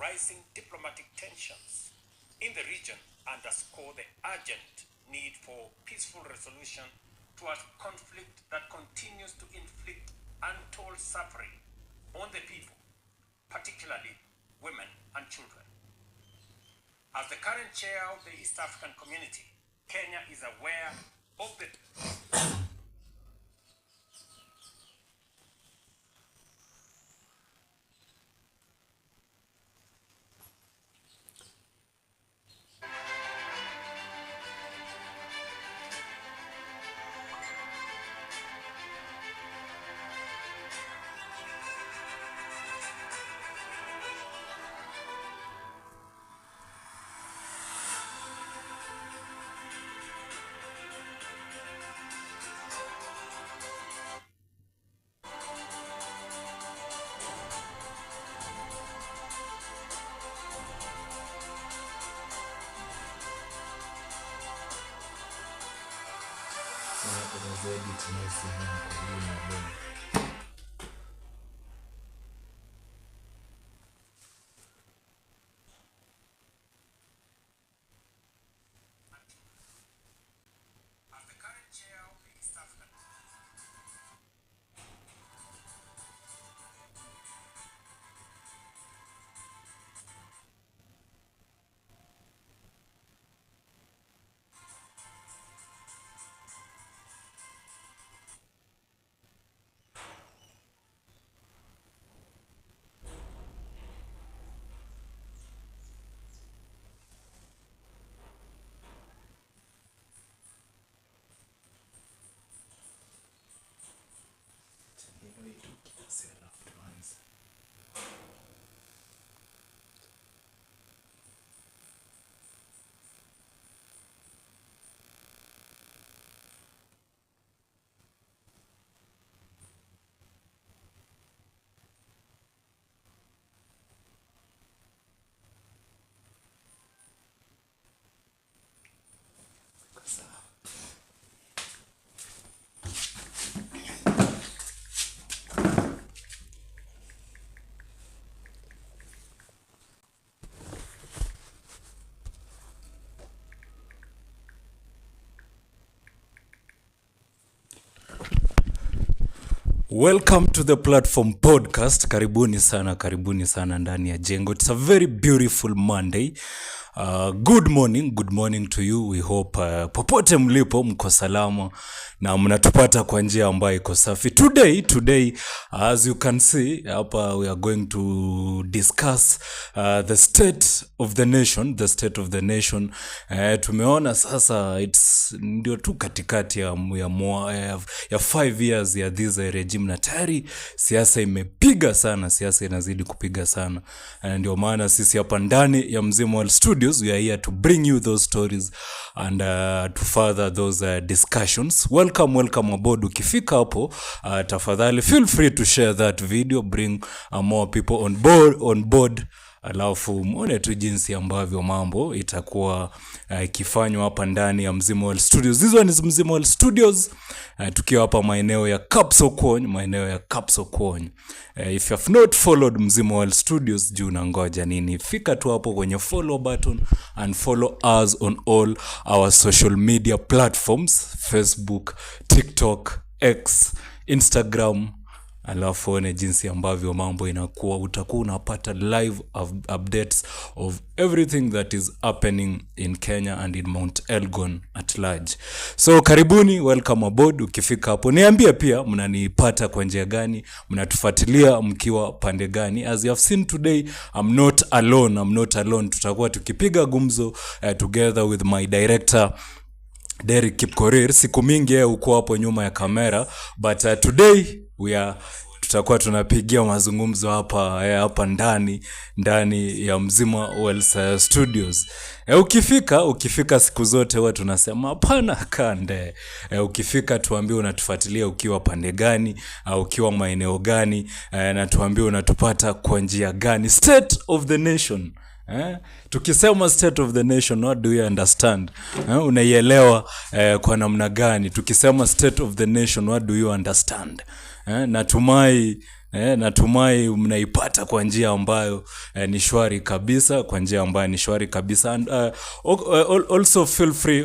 rising diplomatic tensions in the region underscore the urgent need for peaceful resolution to a conflict that continues to inflict untold suffering on the people, particularly women and children. As the current chair of the East African Community, Kenya is aware of the Welcome to the platform podcast. Karibuni sana ndani ya jengo. It's a very beautiful Monday. Good morning to you. We hope popote mlipo mko salama na mnatupata kwa njia ambayo iko safi. Today as you can see hapa, we are going to discuss the state of the nation. Tumeona sasa ndio tu katikati ya 5 years ya this regime, na tayari siasa imepiga sana, siasa inazidi kupiga sana. Ndio maana sisi hapa ndani ya Mzima World Studios, we are here to bring you those stories and to further those discussions. Welcome aboard. Ukifika hapo, tafadhali feel free to share that video, bring more people on board. Alafu muone tu jinsi ambavyo mambo itakuwa ikifanywa hapa ndani ya Mzima World Studios. This one is Mzima World Studios, tukiwa hapa maeneo ya Kapsokony. If you have not followed Mzima World Studios, juu unangoja nini? Fika tu hapo kwenye follow button and follow us on all our social media platforms: Facebook, TikTok, X, Instagram. Alafu one jinsi ambavyo mambo inakuwa, utakuwa unapata live updates of everything that is happening in Kenya and in Mount Elgon at large. So karibuni, welcome aboard. Ukifika hapo niambie pia mnanipata kwa njia gani, mnatufuatilia mkiwa pande gani. As you have seen today, I'm not alone. Tutakuwa tukipiga gumzo together with my director Derick kipkorir. Siku mingi uko hapo nyuma ya kamera, but today tutakuwa tunapigia mazungumzo hapa ndani ya Mzima World Studios. Ukifika siku zote huwa tunasema hapana kande. Ukifika tuambie unatufuatilia ukiwa pande gani, au ukiwa maeneo gani, na tuambie unatupata kwa njia gani. State of the nation. Tukisema state of the nation, what do you understand? Unaielewa kwa namna gani? Tukisema state of the nation, what do you understand? Natumai Natumai mnaipata kwa njia ambayo ni shwari kabisa, kwa njia ambayo ni shwari kabisa. And also feel free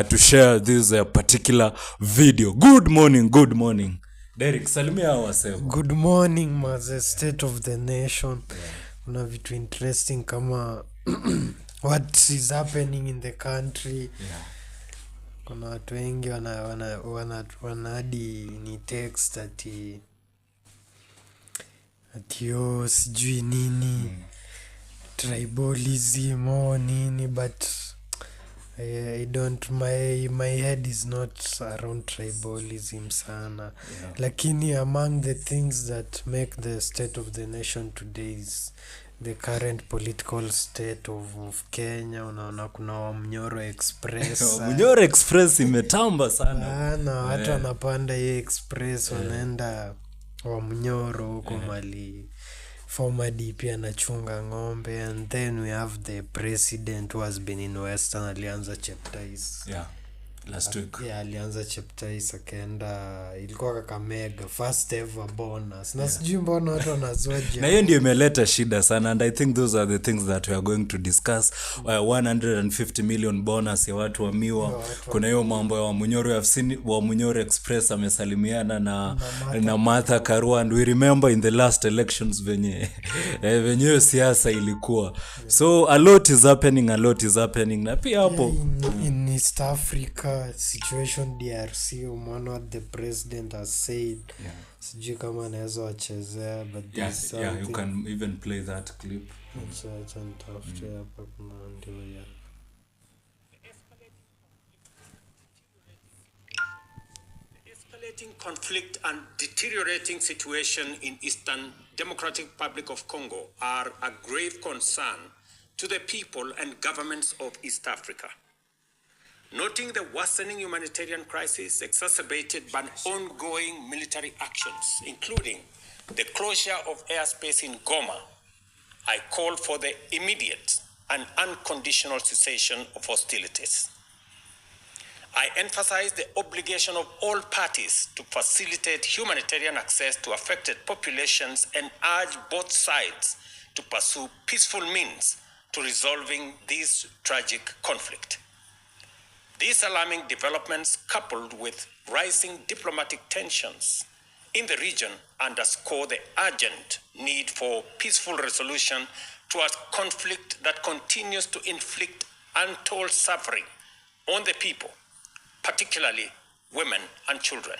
to share this particular video. Good morning. Derick, salimia wasema. Good morning, the state of the nation. Kuna vitu interesting kama what is happening in the country. Kuna watu wengi wanadi ni text ati yo sijui nini tribalism or nini, but I don't, my head is not around tribalism sana. Lakini among the things that make the state of the nation today is the current political state of Kenya. Unaona kuna Wamnyoro Express. Mnyoro Express imetamba sana. Watu wanapanda hii express wanaenda Wamnyoro huko mali former DP anachunga ng'ombe. And then we have the president who has been in Western. Alianza Cheptais last week. Alianza Cheptais akaenda, ilikuwa Kakamega, first ever bonus. Na sijui mbona watu wanazoja. Na hiyo ndio imeleta shida sana, and I think those are the things that we are going to discuss. 150 million bonus ya watu wa Miwa. Kuna hiyo mambo ya Wamunyoro. I've seen Wamunyoro Express amesalimiana na Martha Karua, and we remember in the last elections venye hiyo siasa ilikuwa. So a lot is happening. Na pia hapo in East Africa situation, DRC, umeona what the president has said. Sijui kama anaweza wachezea, but you can even play that clip. Hapa kuna ndio Escalating conflict and deteriorating situation in Eastern Democratic Republic of Congo are a grave concern to the people and governments of East Africa. Noting the worsening humanitarian crisis exacerbated by ongoing military actions, including the closure of airspace in Goma, I call for the immediate and unconditional cessation of hostilities. I emphasize the obligation of all parties to facilitate humanitarian access to affected populations and urge both sides to pursue peaceful means to resolving this tragic conflict. These alarming developments, coupled with rising diplomatic tensions in the region, underscore the urgent need for peaceful resolution to a conflict that continues to inflict untold suffering on the people, particularly women and children.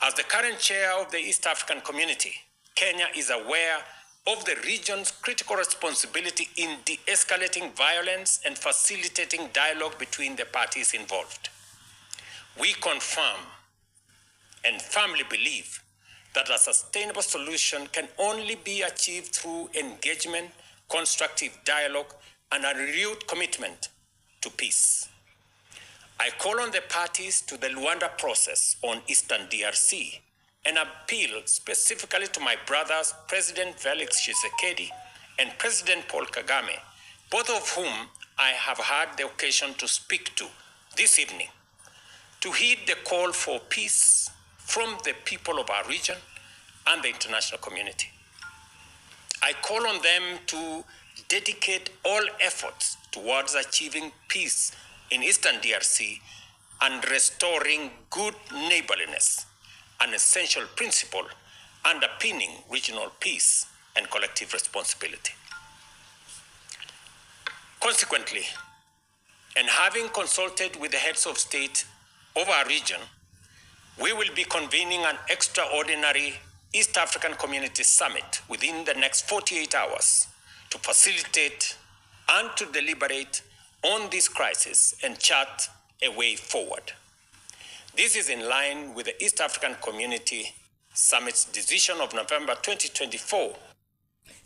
As the current chair of the East African Community, Kenya is aware of the region's critical responsibility in de-escalating violence and facilitating dialogue between the parties involved. We confirm and firmly believe that a sustainable solution can only be achieved through engagement, constructive dialogue, and a renewed commitment to peace. I call on the parties to the Luanda process on Eastern DRC and appeal specifically to my brothers, President Felix Tshisekedi and President Paul Kagame, both of whom I have had the occasion to speak to this evening, to heed the call for peace from the people of our region and the international community. I call on them to dedicate all efforts towards achieving peace in Eastern DRC and restoring good neighborliness, an essential principle underpinning regional peace and collective responsibility. Consequently, and having consulted with the heads of state of our region, we will be convening an extraordinary East African Community Summit within the next 48 hours to facilitate and to deliberate on this crisis and chart a way forward. This is in line with the East African Community Summit's decision of November 2024.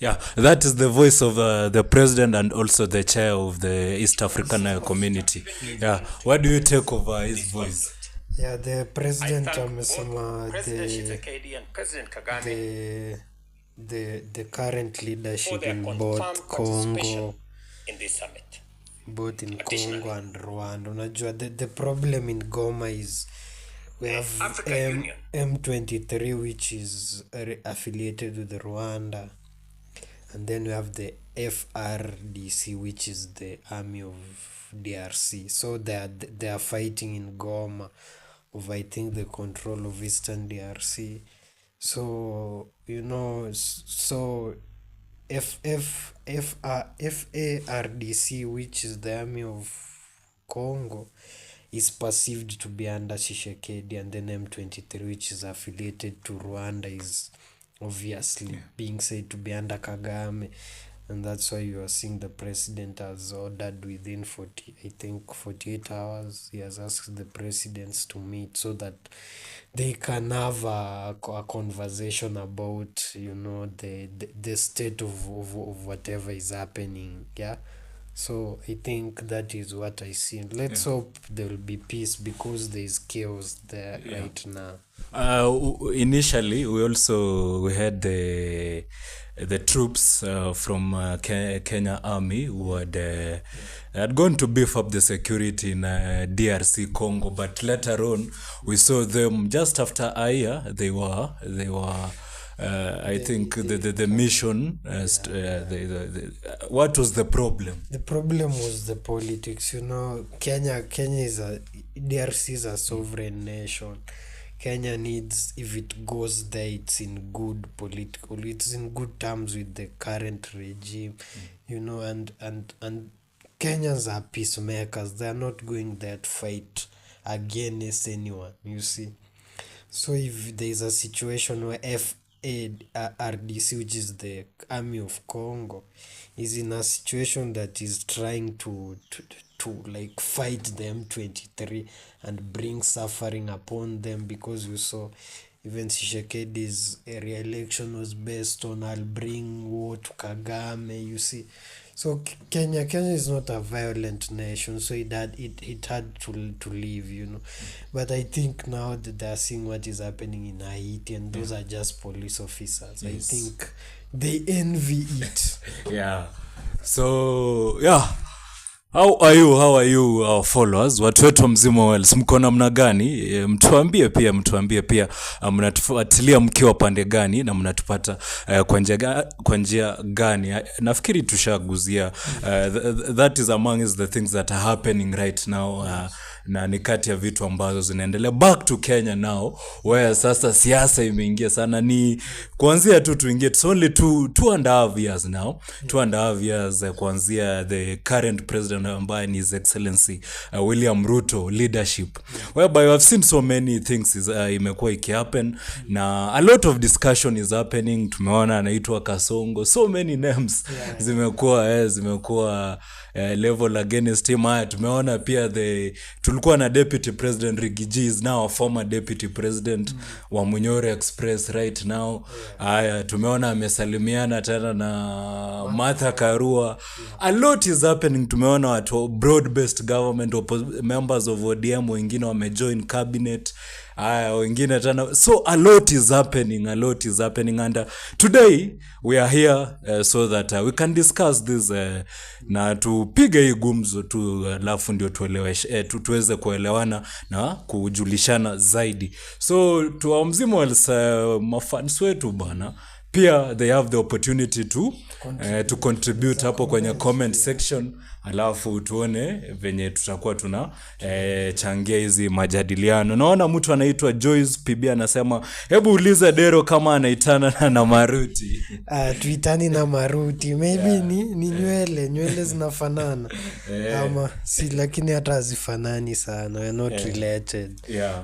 Yeah, that is the voice of the president and also the chair of the East African Community. Yeah, what do you take of his voice? Yeah, the president amesema the current leadership in both Congo, both in Congo and Rwanda. Unajua the problem in Goma is we have African Union. M23, which is affiliated with Rwanda, and then we have the FRDC, which is the army of DRC. So they are fighting in Goma of, I think, the control of Eastern DRC. So so FARDC, which is the army of Congo, is perceived to be under Tshisekedi, and then M23, which is affiliated to Rwanda, is obviously being said to be under Kagame, and that's why you are seeing the president has ordered within 48 hours. He has asked the presidents to meet so that they can have a conversation about the state of whatever is happening. So I think that is what I see. Let's hope there will be peace, because there is chaos there right now. Initially we had the troops from Kenya Army who had gone to beef up the security in DRC Congo, but later on we saw them just after a year. They were I think the mission what was the problem? The problem was the politics. Kenya is DRC is a sovereign nation. Kenya needs, if it goes there, it's in good terms with the current regime, and Kenyans are peacemakers. They are not going there to fight against anyone, you see. So if there is a situation where FARDC, which is the army of Congo, is in a situation that is trying to like fight the M23 and bring suffering upon them, because you saw even Tshisekedi's re-election was based on I'll bring war to Kagame, you see. So Kenya is not a violent nation, so it had to leave, But I think now that they are seeing what is happening in Haiti, and those are just police officers. Yes. I think they envy it. So how are you our followers, watu wetu mzima Wales, mko namna gani? Mtuambie pia mnatufuatilia mkiwa pande gani na mnatupata kwa njia gani? Nafikiri tushaguzia that is among the things that are happening right now, na ni kati ya vitu ambazo zinaendelea. Back to Kenya now, where sasa siasa imeingia sana. Ni kuanzia tu tuingie, it's only 2.5 years now, 2.5 years kuanzia the current president ambaye ni His Excellency William Ruto leadership, whereby we have seen so many things imekuwa ikihappen, na a lot of discussion is happening. Tumeona anaitwa Kasongo, so many names zimekuwa level against him. Tumeona pia tulikuwa na deputy president Rigiji is now a former deputy president wa Munyore Express right now. Tumeona amesalimiana tena na Martha Karua. A lot is happening. Tumeona watu broad based government members of ODM wengine wamejoin cabinet, wengine tena. So a lot is happening, and today we are here so that we can discuss this, na tupige hii gumzo tu, alafu ndio tuweze kuelewana na kujulishana zaidi. So tuwa mzima mafans wetu bana, pia they have the opportunity to contribute hapo kwenye comment section, alafu tuone venye tutakuwa changia hizi majadiliano. Naona mtu anaitwa Joyce PB anasema hebu uliza Dero kama anaitana na Maruti. Tuitani na Maruti, maybe ni nywele zinafanana ama si, lakini hata hazifanani sana, we are not related,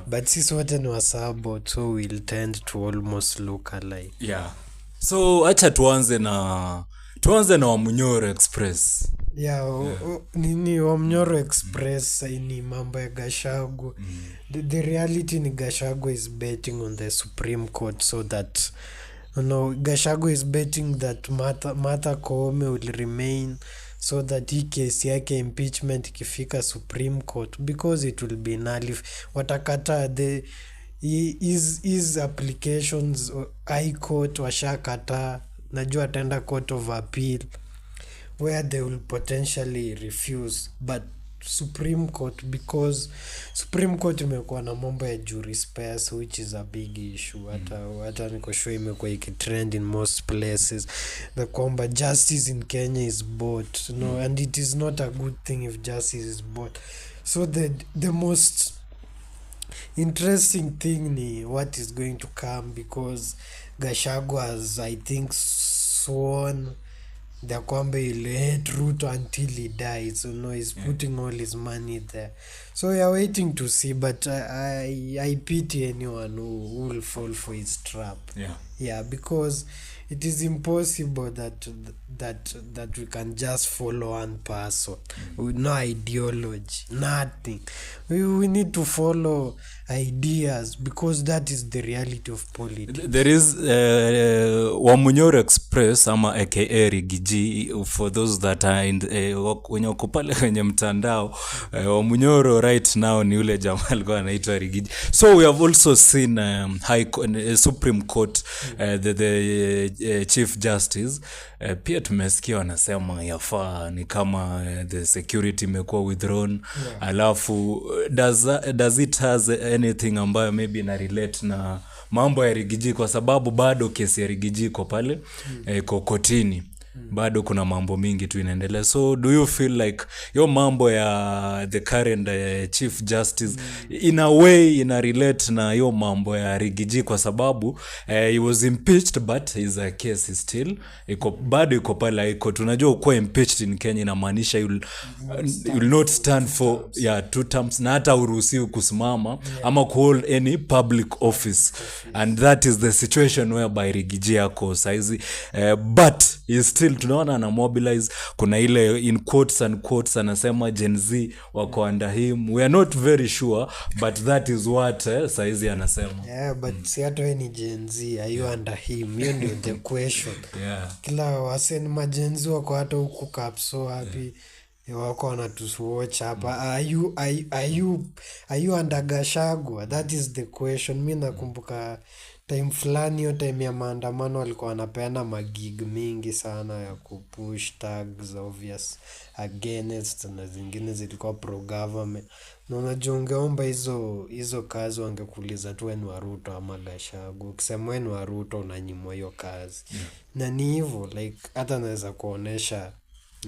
but sisi wote ni Wasabo, so we'll tend to almost look alike. So acha tuanze na Wamunyoro Express. Nini Wamunyoro Express ni mambo ya Gachagua. The reality ni Gachagua is betting on the Supreme Court, so that Gachagua is betting that Martha Koome will remain, so that hii case yake impeachment ikifika Supreme Court, because it will be null. Watakata his applications High Court, washakata, najua tenda Court of Appeal, where they will potentially refuse, but Supreme Court because Supreme Court imekuwa na mambo ya jurisprudence which is a big issue. Hata niko sure imekuwa ikitrend in most places. The kwamba justice in Kenya is bought, and it is not a good thing if justice is bought. So the most interesting thing ni what is going to come, because Gachagua has, I think, sworn the kwamba he'll hate Ruto until he dies. So he's putting all his money there. So we are waiting to see, but I pity anyone who will fall for his trap. Yeah, because it is impossible that we can just follow one person with no ideology, nothing. We need to follow ideas, because that is the reality of politics. There is Wamunyoro Express ama aka Rigiji, for those that are in wenye wako pale kwenye mtandao. Wamunyoro right now ni ule jamaa alikuwa anaitwa Rigiji. So we have also seen Supreme Court, the Chief Justice, pia tumesikia wanasema yafaa ni kama the security imekuwa withdrawn. Alafu does it has anything ambayo maybe na relate na mambo ya Rigiji, kwa sababu bado kesi ya Rigiji iko pale kotini. Bado kuna mambo mingi tu inaendelea. So do you feel like yo mambo ya the current Chief Justice in a way ina relate na yo mambo ya Rigiji, kwa sababu he was impeached but his case is still bado iko pale. Tunajua uko impeached in Kenya inamaanisha you'll not stand for 2 terms, na hata uruhusiwi kusimama ama hold any public office. And that is the situation whereby Rigiji yako saizi, but is still tunaona ana mobilize. Kuna ile in quotes and quotes anasema Gen Z wako under him. We are not very sure, but that is what saizi anasema. But si hata we ni Gen Z, are you under him? Hiyo ndio the question. Kila waseni ma Gen Z wako hata huku kapso happy, wako wanatuwatch hapa. Are you under Gachagua? That is the question. Mimi nakumbuka time fulani, hiyo time ya maandamano walikuwa wanapeana magig mingi sana ya kupush tags obvious against, na zingine zilikuwa pro government. Na unajua ungeomba hizo kazi wangekuuliza tu ni wa Ruto ama Gachagua. Ukisema ni wa Ruto unanyimwa hiyo kazi. Na ni hivyo, like hata naweza kuonesha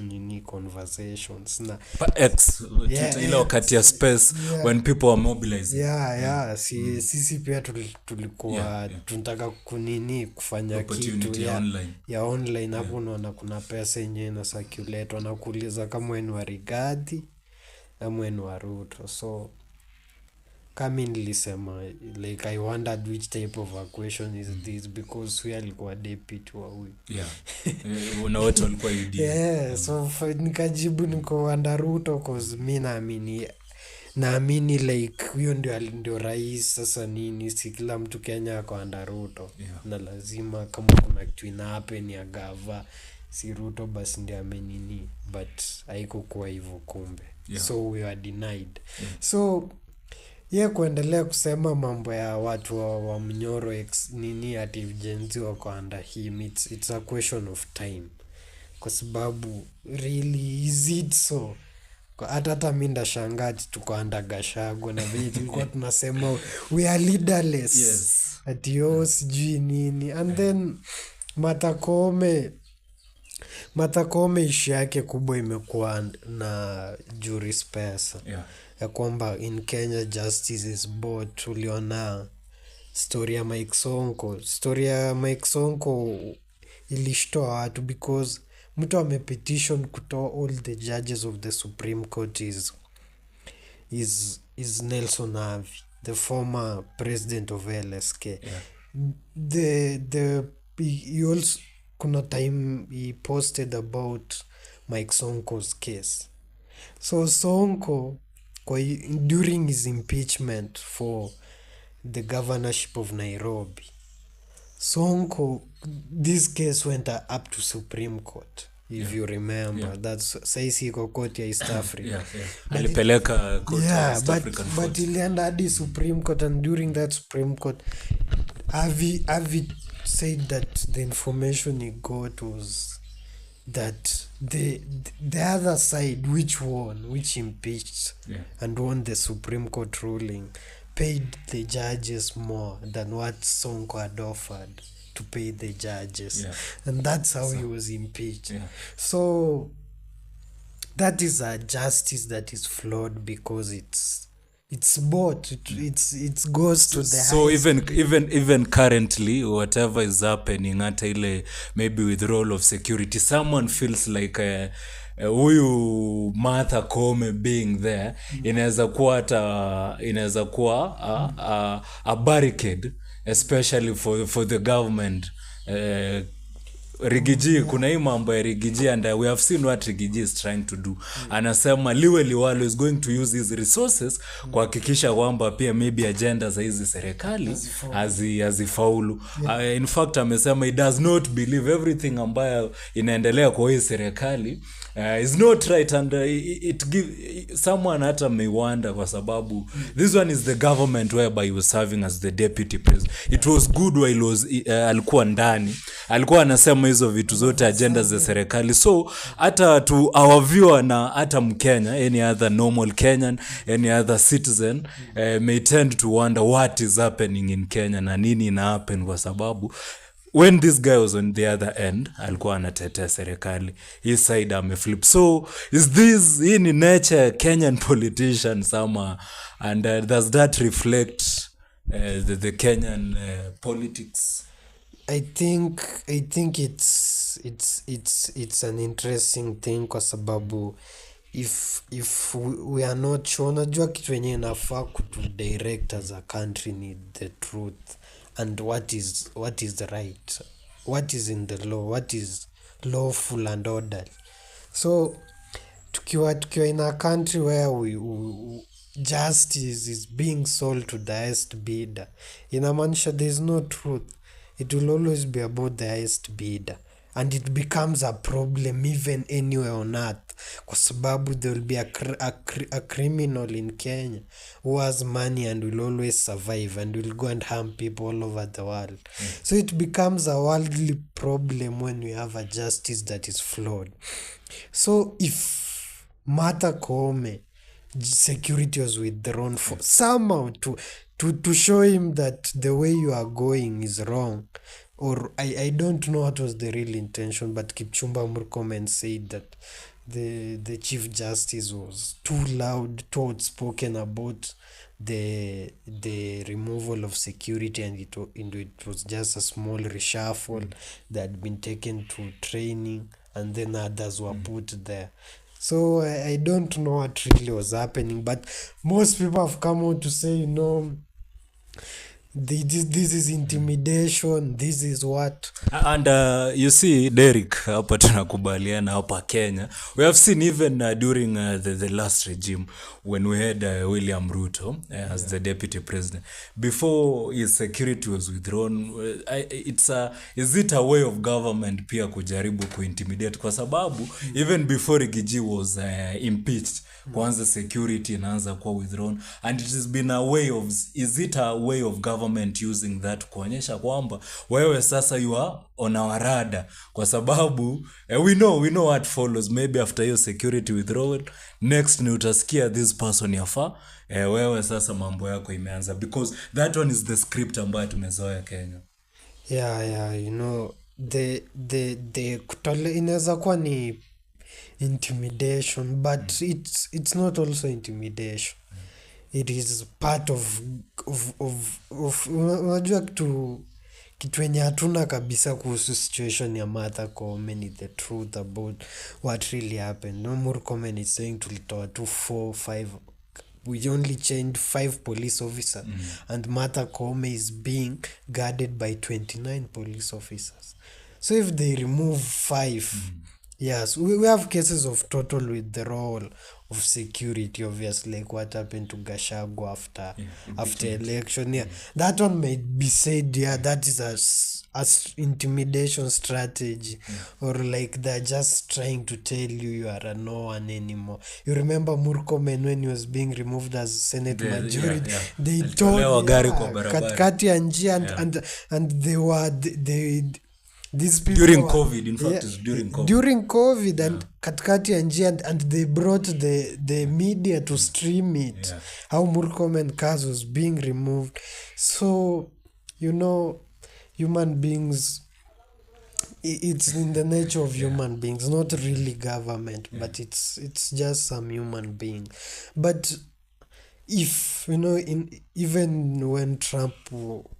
nini conversations na X ile wakati ya space when people are mobilizing. Sisi pia tulikuwa tunataka kufanya kitu ya online hapo. Unaona kuna pesa yenyewe na circulate, wanakuuliza kama wewe ni wa Rigathi ama wewe ni wa Ruto. So kama nilisema, like I wondered which type of a question is this, because we alikuwa deputy wa huyu. Una wote walikuwa UD. So nikajibu niko under Ruto, cause mimi naamini like huyo ndio rais. Sasa nini, si kila mtu Kenya ako under Ruto. Na lazima kama kuna kitu ina happen ya gava, si Ruto basi ndio amenini, but haikuwa hivyo kumbe. So we were denied. So kuendelea kusema mambo ya watu wa Mnyoro nini ati Gen Z wako under him, it's a question of time, kwa sababu really is it so? Hata mimi ndashangaa tuko under Gachagua, na vile tulikuwa tunasema we are leaderless. Ati sijui nini. And then Matakome ishi yake kubwa imekuwa na jurisprudence. Ya kwamba in Kenya justice is bought. Uliona story ya Mike Sonko ilishtoa watu, because mtu amepetition kutoa all the judges of the Supreme Court is Nelson Havi, the former president of LSK. He also kuna time he posted about Mike Sonko's case. So Sonko during his impeachment for the governorship of Nairobi, Sonko, this case went up to Supreme Court, if you remember. That's saisi iko court ya East Africa. Alipeleka court ya East African court. But ilienda hadi Supreme Court, and during that Supreme Court Avi said that the information he got was that the other side which impeached and won the Supreme Court ruling paid the judges more than what Sonko had offered to pay the judges, and that's how he was impeached. So that is a justice that is flawed because it's bought. It goes to the so even currently whatever is happening hata ile maybe withdrawal of security, someone feels like huyu Martha Koome being there inaweza kuwa a barricade especially for the government. Rigiji, kuna hii mambo ya Rigiji, and we have seen what Rigiji is trying to do. Anasema liwe liwalo is going to use his resources kuhakikisha kwamba pia maybe agenda za hizi serikali hazifaulu. In fact amesema he does not believe everything ambayo inaendelea kwa hii serikali is not right, and it give someone hata may wonder kwa sababu this one is the government whereby he was serving as the deputy president. It was good while was alikuwa ndani, alikuwa anasema hizo vitu zote agenda za serikali. So hata to our viewer na hata Mkenya, any other normal Kenyan, any other citizen may tend to wonder what is happening in Kenya na nini ina happen, kwa sababu when this guy was on the other end alikuwa anatetea serikali, his side ameflip. So is this in nature Kenyan politicians ama, and does that reflect the Kenyan politics? I think it's an interesting thing kwa sababu if we are not sure, unajua kitu yenye inafaa kutu direct as a country ni the truth and what is right, what is in the law, what is lawful and orderly. So tukiwa in a country where we justice is being sold to the highest bidder, inamaanisha there is no truth. It will always be about the highest bidder, and it becomes a problem even anywhere on earth kwa sababu there will be a criminal in Kenya who has money and will always survive and will go and harm people all over the world. So it becomes a worldly problem when we have a justice that is flawed. So if Martha Koome security was withdrawn for somehow to show him that the way you are going is wrong, or I don't know what was the real intention, but Kipchumba Murkomen said that the Chief Justice was too loud, too outspoken about the removal of security, and it was just a small reshuffle that had been taken to training and then others were put there. So I don't know what really was happening, but most people have come out to say, this is intimidation, this is what. And you see Derick, hapa tunakubaliana hapa Kenya. We have seen even during the last regime when we had William Ruto as the deputy president, before his security was withdrawn, is it a way of government pia kujaribu kuintimidate, kwa sababu even before Rigiji was impeached, kwanza security inaanza kuwa withdrawn, and it has been a way of, is it a way of government using that kuonyesha kwamba wewe sasa you are on our radar, kwa sababu we know what follows. Maybe after your security withdrawal, next ni utasikia this person yafa, wewe sasa mambo yako imeanza, because that one is the script ambayo tumezoea Kenya. The inaweza kuwa ni intimidation, but it's not also intimidation. It is part of unajua kitu yenye hatuna kabisa kuhusu situation ya Martha Koome ni the truth about what really happened. No Murkomen is saying tulitoa 4-5, we only changed 5 police officers, and Martha Koome is being guarded by 29 police officers. So if they remove 5, yes, we have cases of total withdrawal of security, obviously, like what happened to Gachagua after election. That one may be said, that is a intimidation strategy, or like they're just trying to tell you are a no one anymore. You remember Murkomen when he was being removed as Senate majority, they told katikati ya njia, and these people During were- COVID, in fact, it's during COVID. during COVID and katikati ya njia, and they brought the media to stream it. Yeah. How Murkomen cars was being removed. So, human beings, it's in the nature of human beings, not really government, but it's just some human being. But if even when Trump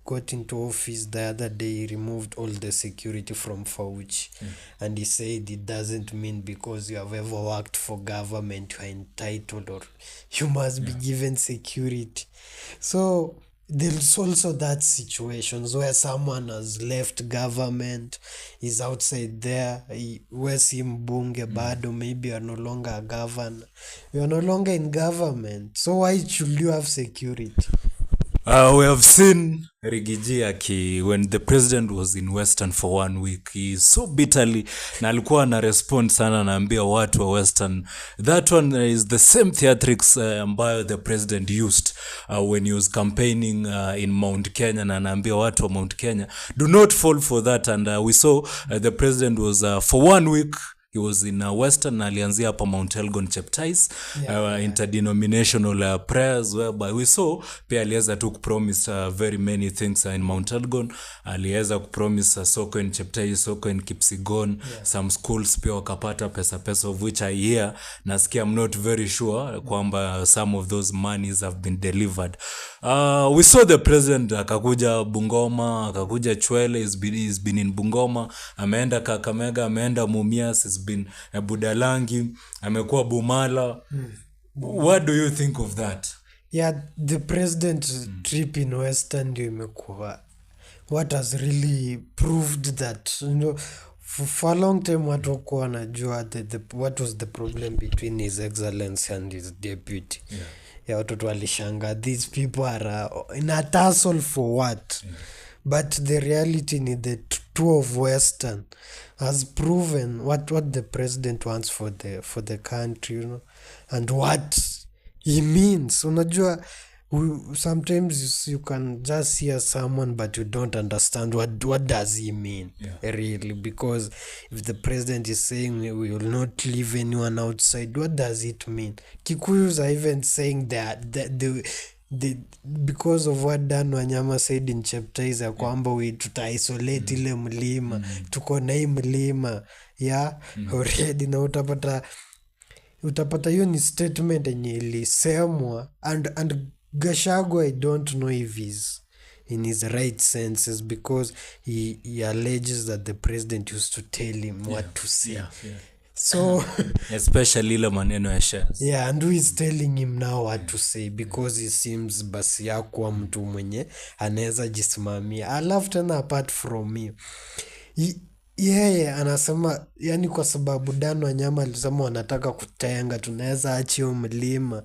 got into office the other day, he removed all the security from Fauci, and he said it doesn't mean because you have ever worked for government you are entitled or you must be given security. So there's also that situations where someone has left government, is outside there, we si mbunge bado, maybe you're no longer a governor, you're no longer in government, so why should you have security? We have seen Rigiji when the president was in Western for 1 week, he so bitterly na alikuwa na respond sana, naambia watu wa Western. That one is the same theatrics ambayo the president used when he was campaigning in Mount Kenya, na naambia watu wa Mount Kenya, do not fall for that. And we saw the president was for 1 week he was in Western, na alianzia hapa Mount Elgon Cheptais, interdenominational prayers, whereby we saw pia aliweza tu kupromise very many things in Mount Elgon. Aliweza kupromise soko in Cheptais, soko in Kipsigon, some schools pia wakapata pesa, of which I hear, nasikia I'm not very sure kwamba some of those monies have been delivered. We saw the president akakuja Bungoma, akakuja Chwele, he's been in Bungoma, ameenda Kakamega, ameenda Mumias, he's been Budalangi, amekuwa Bumala. What do you think of that? Yeah, the president trip in Western ndio imekuwa what has really proved that for a long time watu wakuwa wanajua what was the problem between his excellency and his deputy. Yeah, watoto walishanga, these people are in a tussle for what? But the reality in the tour of Western has proven what the president wants for the country, and what he means. Unajua, sometimes you can just hear someone but you don't understand what does he mean really, because if the president is saying we will not leave anyone outside, what does it mean? Kikuyus are even saying that the because of what Dan Wanyama said in Cheptais ya kwamba we tuta-isolate ile mlima, tuko na hii mlima already, na utapata hiyo ni statement yenye ilisemwa, and Gachagua, I don't know if he's in his right senses, because he alleges that the president used to tell him what to say. So especially ile maneno ya shares. And who is telling him now what to say, because he seems basi yakuwa mtu mwenye anaweza jisimamia. Alafu tena apart from him, anasema yani, kwa sababu Dan Wanyama alisema wanataka kutenga, tunaweza achio mlima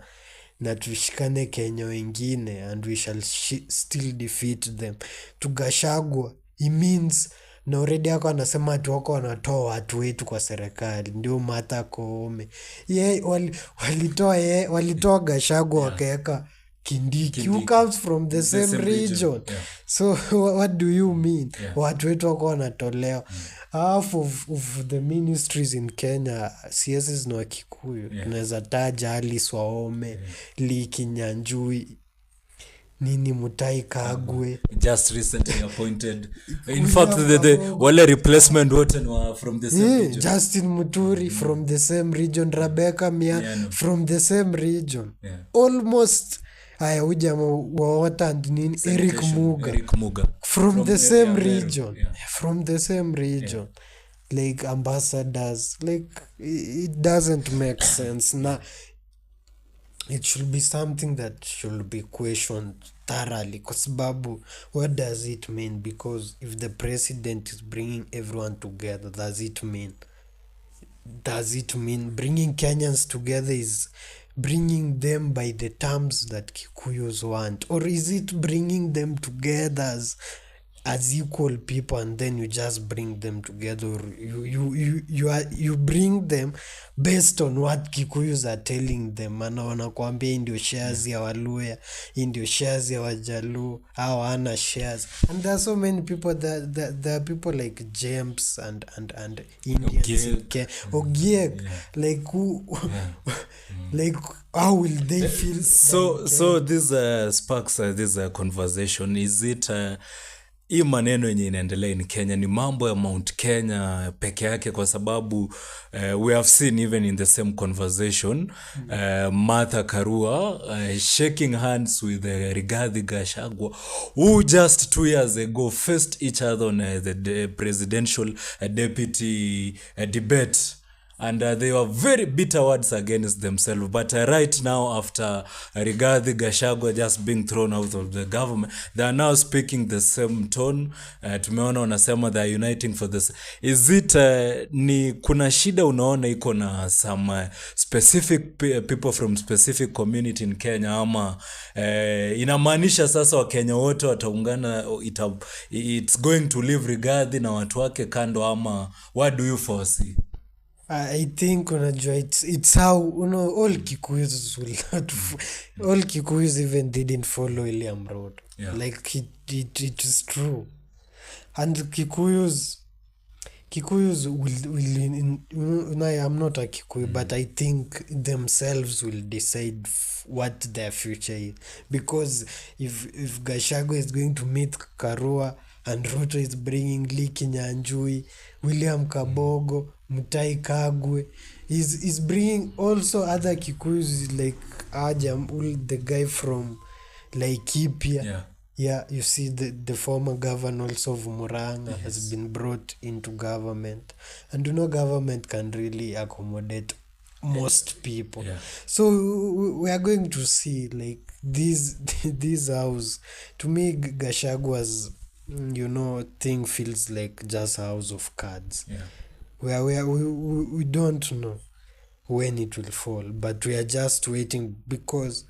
na tushikane Kenya wengine and we shall still defeat them. To Gachagua, he means na already yako anasema ati wako wanatoa watu wetu kwa serikali, ndio Martha Koome. Walitoa Gachagua wakaweka Kindiki, who comes from the same region. So what do you mean? Watu wetu wako wanatolewa. Half of the ministries in Kenya CS ni wa Kikuyu. Tunaweza taja Alice Wahome, Lee Kinyanjui, Mutahi Kagwe, just recently appointed. In fact, the wale replacement wote were from the same region. Justin Muturi from the same region, Rebecca Mia from the same region. Almost Eric Muga from the same region. From the same region. Like ambassadors, like it doesn't make sense. Now it should be something that should be questioned thoroughly, kwa sababu what does it mean? Because if the president is bringing everyone together, does it mean bringing Kenyans together is bringing them by the terms that Kikuyus want, or is it bringing them together as as equal people, and then you just bring them together, or you bring them based on what Kikuyus are telling them. Ana wanakuambia hii ndio shares ya Waluya, hii ndio shares ya Wajaluo, hawana shares. And there are so many people, there are people like James and Indians Ogiek, like who like how will they feel? So this sparks this conversation. Is it hii maneno yenye inaendelea in Kenya ni mambo ya Mount Kenya peke yake? Kwa sababu we have seen even in the same conversation Martha Karua shaking hands with Rigathi Gachagua, who just 2 years ago faced each other on the presidential deputy debate. And they were very bitter words against themselves. But right now, after Rigathi Gachagua just being thrown out of the government, they are now speaking the same tone. Tumeona wanasema they are uniting for this. Is it ni kuna shida unaona iko na some specific people from specific community in Kenya, ama inamaanisha sasa Wakenya wote wataungana, it's going to leave Rigathi na watu wake kando, ama what do you foresee? I think unajua it's how all Kikuyus will not all Kikuyus even didn't follow William Road. Like it is true. And Kikuyus will I'm not a Kikuyu, but I think themselves will decide what their future is. Because if Gachagua is going to meet Karua and Ruto is bringing Lee Kinyanjui, William Kabogo, Mutai Kagwe, is bringing also other Kikuyus like Ajam, the guy from Laikipia. Yeah, you see the former governor also of Murang'a has been brought into government. And government can really accommodate most people. So we are going to see like this house. To me, Gashagua's thing feels like just a house of cards. Where we don't know when it will fall, but we are just waiting, because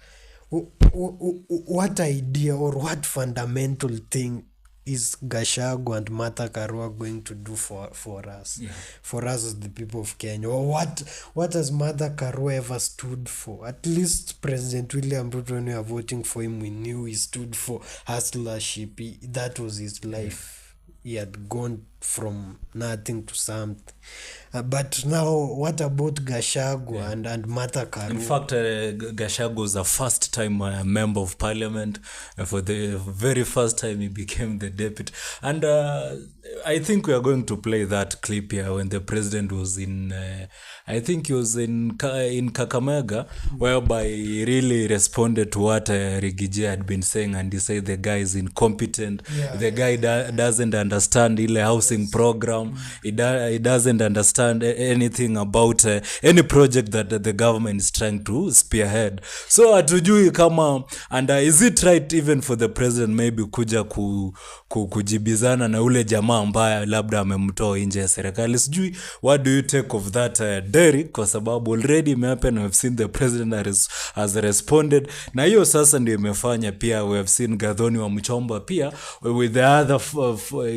what idea or what fundamental thing is Gachagua and Martha Karua going to do for us? For us as the people of Kenya? Or what has Martha Karua ever stood for? At least President William Ruto, when we are voting for him, we knew he stood for hustlership. That was his life. He had gone from nothing to something. But now, what about Gachagua and Martha Karua? In fact, Gachagua was a first-time member of parliament. For the very first time, he became the deputy. And I think we are going to play that clip here when the president was in, I think he was in Kakamega, whereby he really responded to what Rigije had been saying, and he said the guy is incompetent. The guy doesn't understand ile housing program. He doesn't understand anything about any project that the government is trying to spearhead. So hatujui kama, and is it right even for the president maybe kuja kujibizana na ule jamaa ambaye labda amemtoa nje ya serikali? Sijui, what do you take of that Derick? Kwa sababu already imehappen, we have seen the president has responded, na hiyo sasa ndio imefanya pia we have seen Gathoni wa Mchomba pia with the other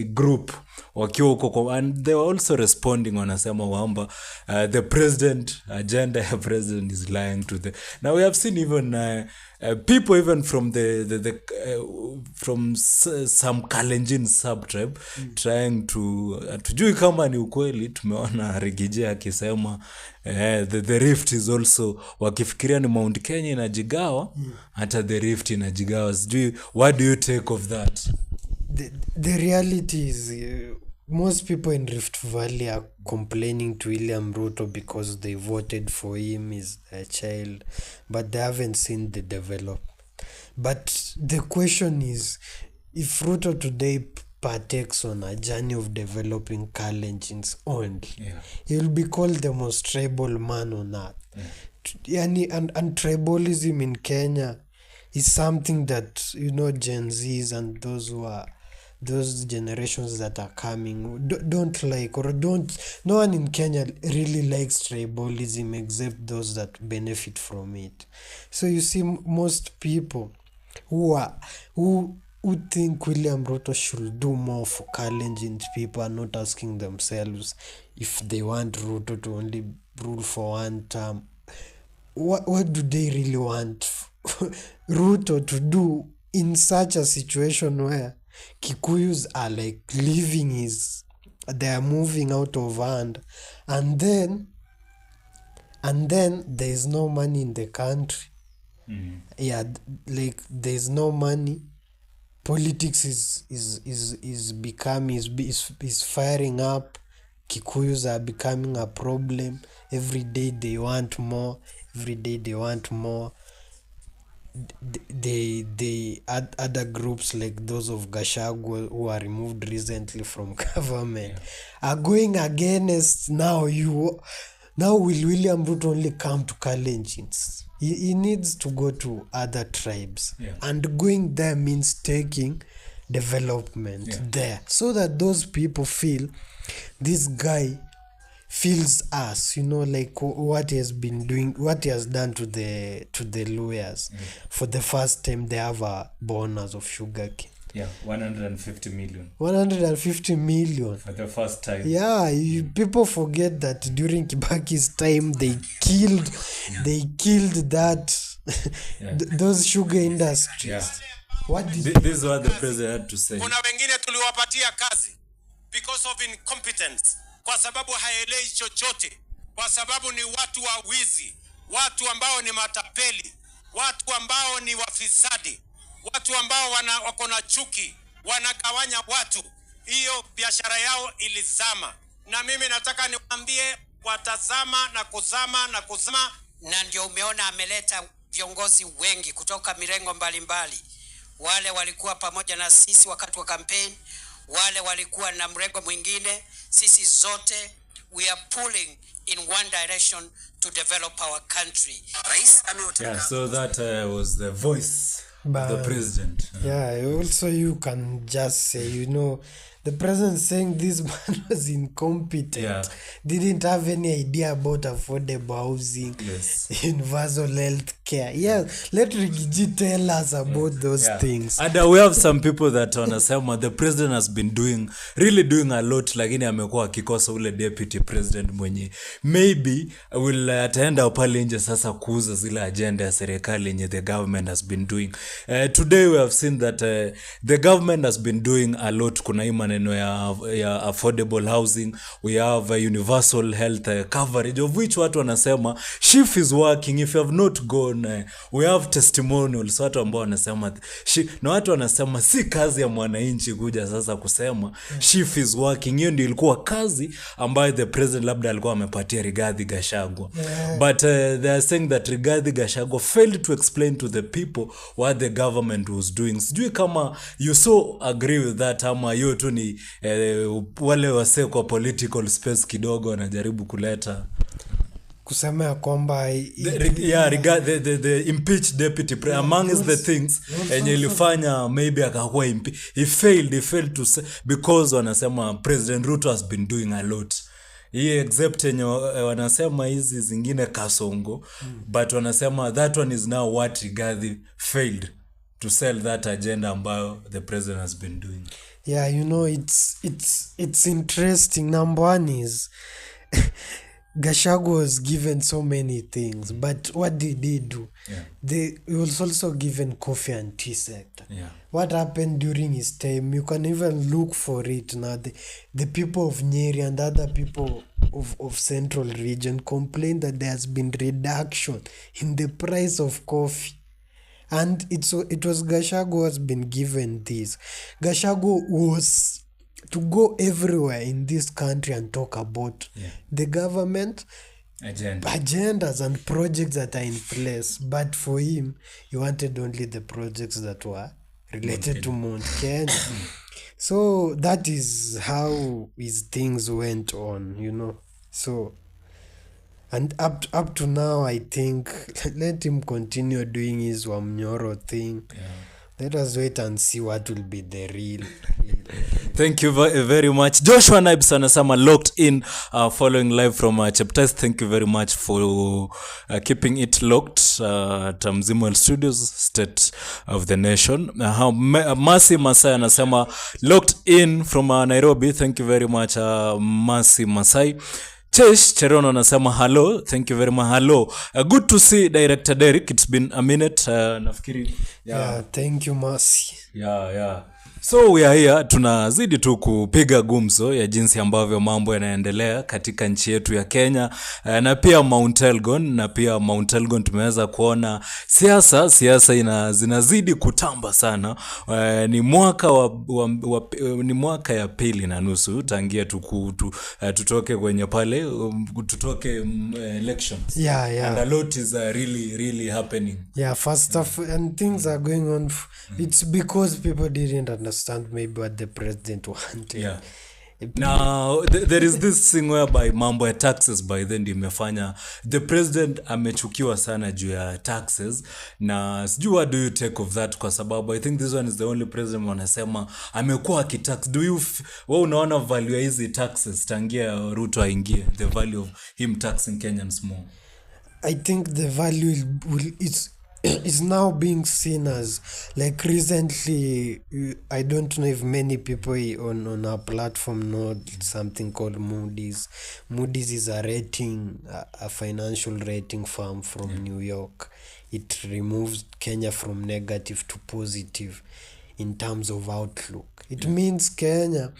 group wakiwa huko, and they were also responding, wanasema kwamba the president agenda ya president is lying to the. Now we have seen even people even from from some Kalenjin sub-tribe trying to tujui kama ni ukweli. Tumeona Rigije akisema the rift is also, wakifikiria ni Mount Kenya inajigawa, hata the rift inajigawa. Sijui, what do you take of that? The reality is most people in Rift Valley are complaining to William Ruto because they voted for him as a child, but they haven't seen the development. But the question is, if Ruto today partakes on a journey of developing Kalenjins only, he will be called the most tribal man on earth. And tribalism in Kenya is something that Gen Zs and those generations that are coming don't like, or no one in Kenya really likes tribalism except those that benefit from it. So you see most people who who think William Ruto should do more for Kalenjin people are not asking themselves if they want Ruto to only rule for one term. What do they really want Ruto to do in such a situation where Kikuyus are like they are moving out of hand, and then there is no money in the country. Like there is no money. Politics is becoming is firing up. Kikuyus are becoming a problem. Every day they want more. They other groups like those of Gachagua who are removed recently from government are going against now. Now will William Ruto only come to Kalenjins? He needs to go to other tribes, and going there means taking development there, so that those people feel this guy feels us, like what he has been doing, what he has done to the lawyers. For the first time they have a bonus of sugarcane. 150 million. 150 million For the first time. People forget that during Kibaki's time they killed that those sugar industries. What did This is what the president had to say. Kuna wengine tuliwapatia kazi because of incompetence, kwa sababu haelewi chochote, kwa sababu ni watu wa wizi, watu ambao ni matapeli, watu ambao ni wafisadi, watu ambao wako na chuki, wanagawanya watu. Hiyo biashara yao ilizama. Na mimi nataka niwaambie, watazama na kuzama na kuzama. Na ndio umeona ameleta viongozi wengi kutoka mirengo mbalimbali. Wale walikuwa pamoja na sisi wakati wa campaign, wale walikuwa na mrengo mwingine. Sisi zote we are pulling in one direction to develop our country. So that was the voice of the president. Also you can just say, the president saying this man was incompetent, didn't have any idea about affordable housing, universal health care. Let Rigiji tell us about those things. And we have some people that wanasema the president has been really doing a lot, lakini amekuwa akikosa ule deputy president mwenye maybe will ataenda pale nje sasa kuuza zile agenda ya serikali yenye the government has been doing. Today we have seen that the government has been doing a lot. Kuna hii maneno ya affordable housing, we have a universal health coverage, of which watu wanasema shift is working. If you have not gone, we have testimonials, watu ambao wanasema na watu wanasema si kazi ya mwananchi kuja sasa kusema shift is working. Hiyo ndio ilikuwa kazi ambayo the president labda alikuwa amepatia Rigathi Gachagua. But they are saying that Rigathi Gachagua failed to explain to the people what the government was doing. Sijui kama you so agree with that, ama hiyo tu ni wale wase kwa political space kidogo wanajaribu kuleta kusema ya kwamba the impeached deputy amongst the things enye ilifanya maybe akakuwa he failed to say, because wanasema President Ruto has been doing a lot. Except enye wanasema hizi zingine kasongo, but wanasema that one is now what Rigathi failed to sell that agenda ambayo the president has been doing. It's interesting. Number one is Gachagua was given so many things, but what did they do? He was also given coffee and tea sector. What happened during his time? You can even look for it now. The people of Nyeri and other people of central region complained that there has been reduction in the price of coffee. And it was Gachagua who has been given this. Gachagua was to go everywhere in this country and talk about the government agendas and projects that are in place. But for him, he wanted only the projects that were related to Mount Kenya. So that is how his things went on, So, and up to now, I think, let him continue doing his Wamnyoro thing. Let us wait and see what will be the real Thank you very much. Joshua Nibes anasema locked in, following live from Cheptais. Thank you very much for keeping it locked at Mzimwel Studios, State of the Nation. Masi Masai anasema locked in from Nairobi. Thank you very much, Masi Masai. Chesh Cherono anasema hello. Thank you very much. Hello. Good to see Director Derick. It's been a minute. Nafikiri. Yeah, thank you Masi. Yeah. So we are here, tunazidi tu kupiga gumzo ya jinsi ambavyo mambo yanaendelea katika nchi yetu ya Kenya, na pia Mount Elgon tumeweza kuona siasa zinazidi kutamba sana. Ni mwaka ya pili na nusu tangia tutoke kwenye pale tutoke elections. Yeah. And a lot is really happening. Yeah, first off, and things are going on. It's because people didn't understand maybe what the president wanted. Yeah. Now there is this thing whereby mambo ya taxes by then imefanya the president amechukiwa sana juu ya taxes, na sijui what do you take of that, kwa sababu I think this one is the only president wanasema amekuwa akitax. Do you unaona value ya hizi taxes tangia Ruto aingie, the value of him taxing Kenyans more? I think the value is now being seen as, like, recently, I don't know if many people on our platform know something called Moody's. Moody's is a financial rating firm from New York. It removes Kenya from negative to positive in terms of outlook. It means Kenya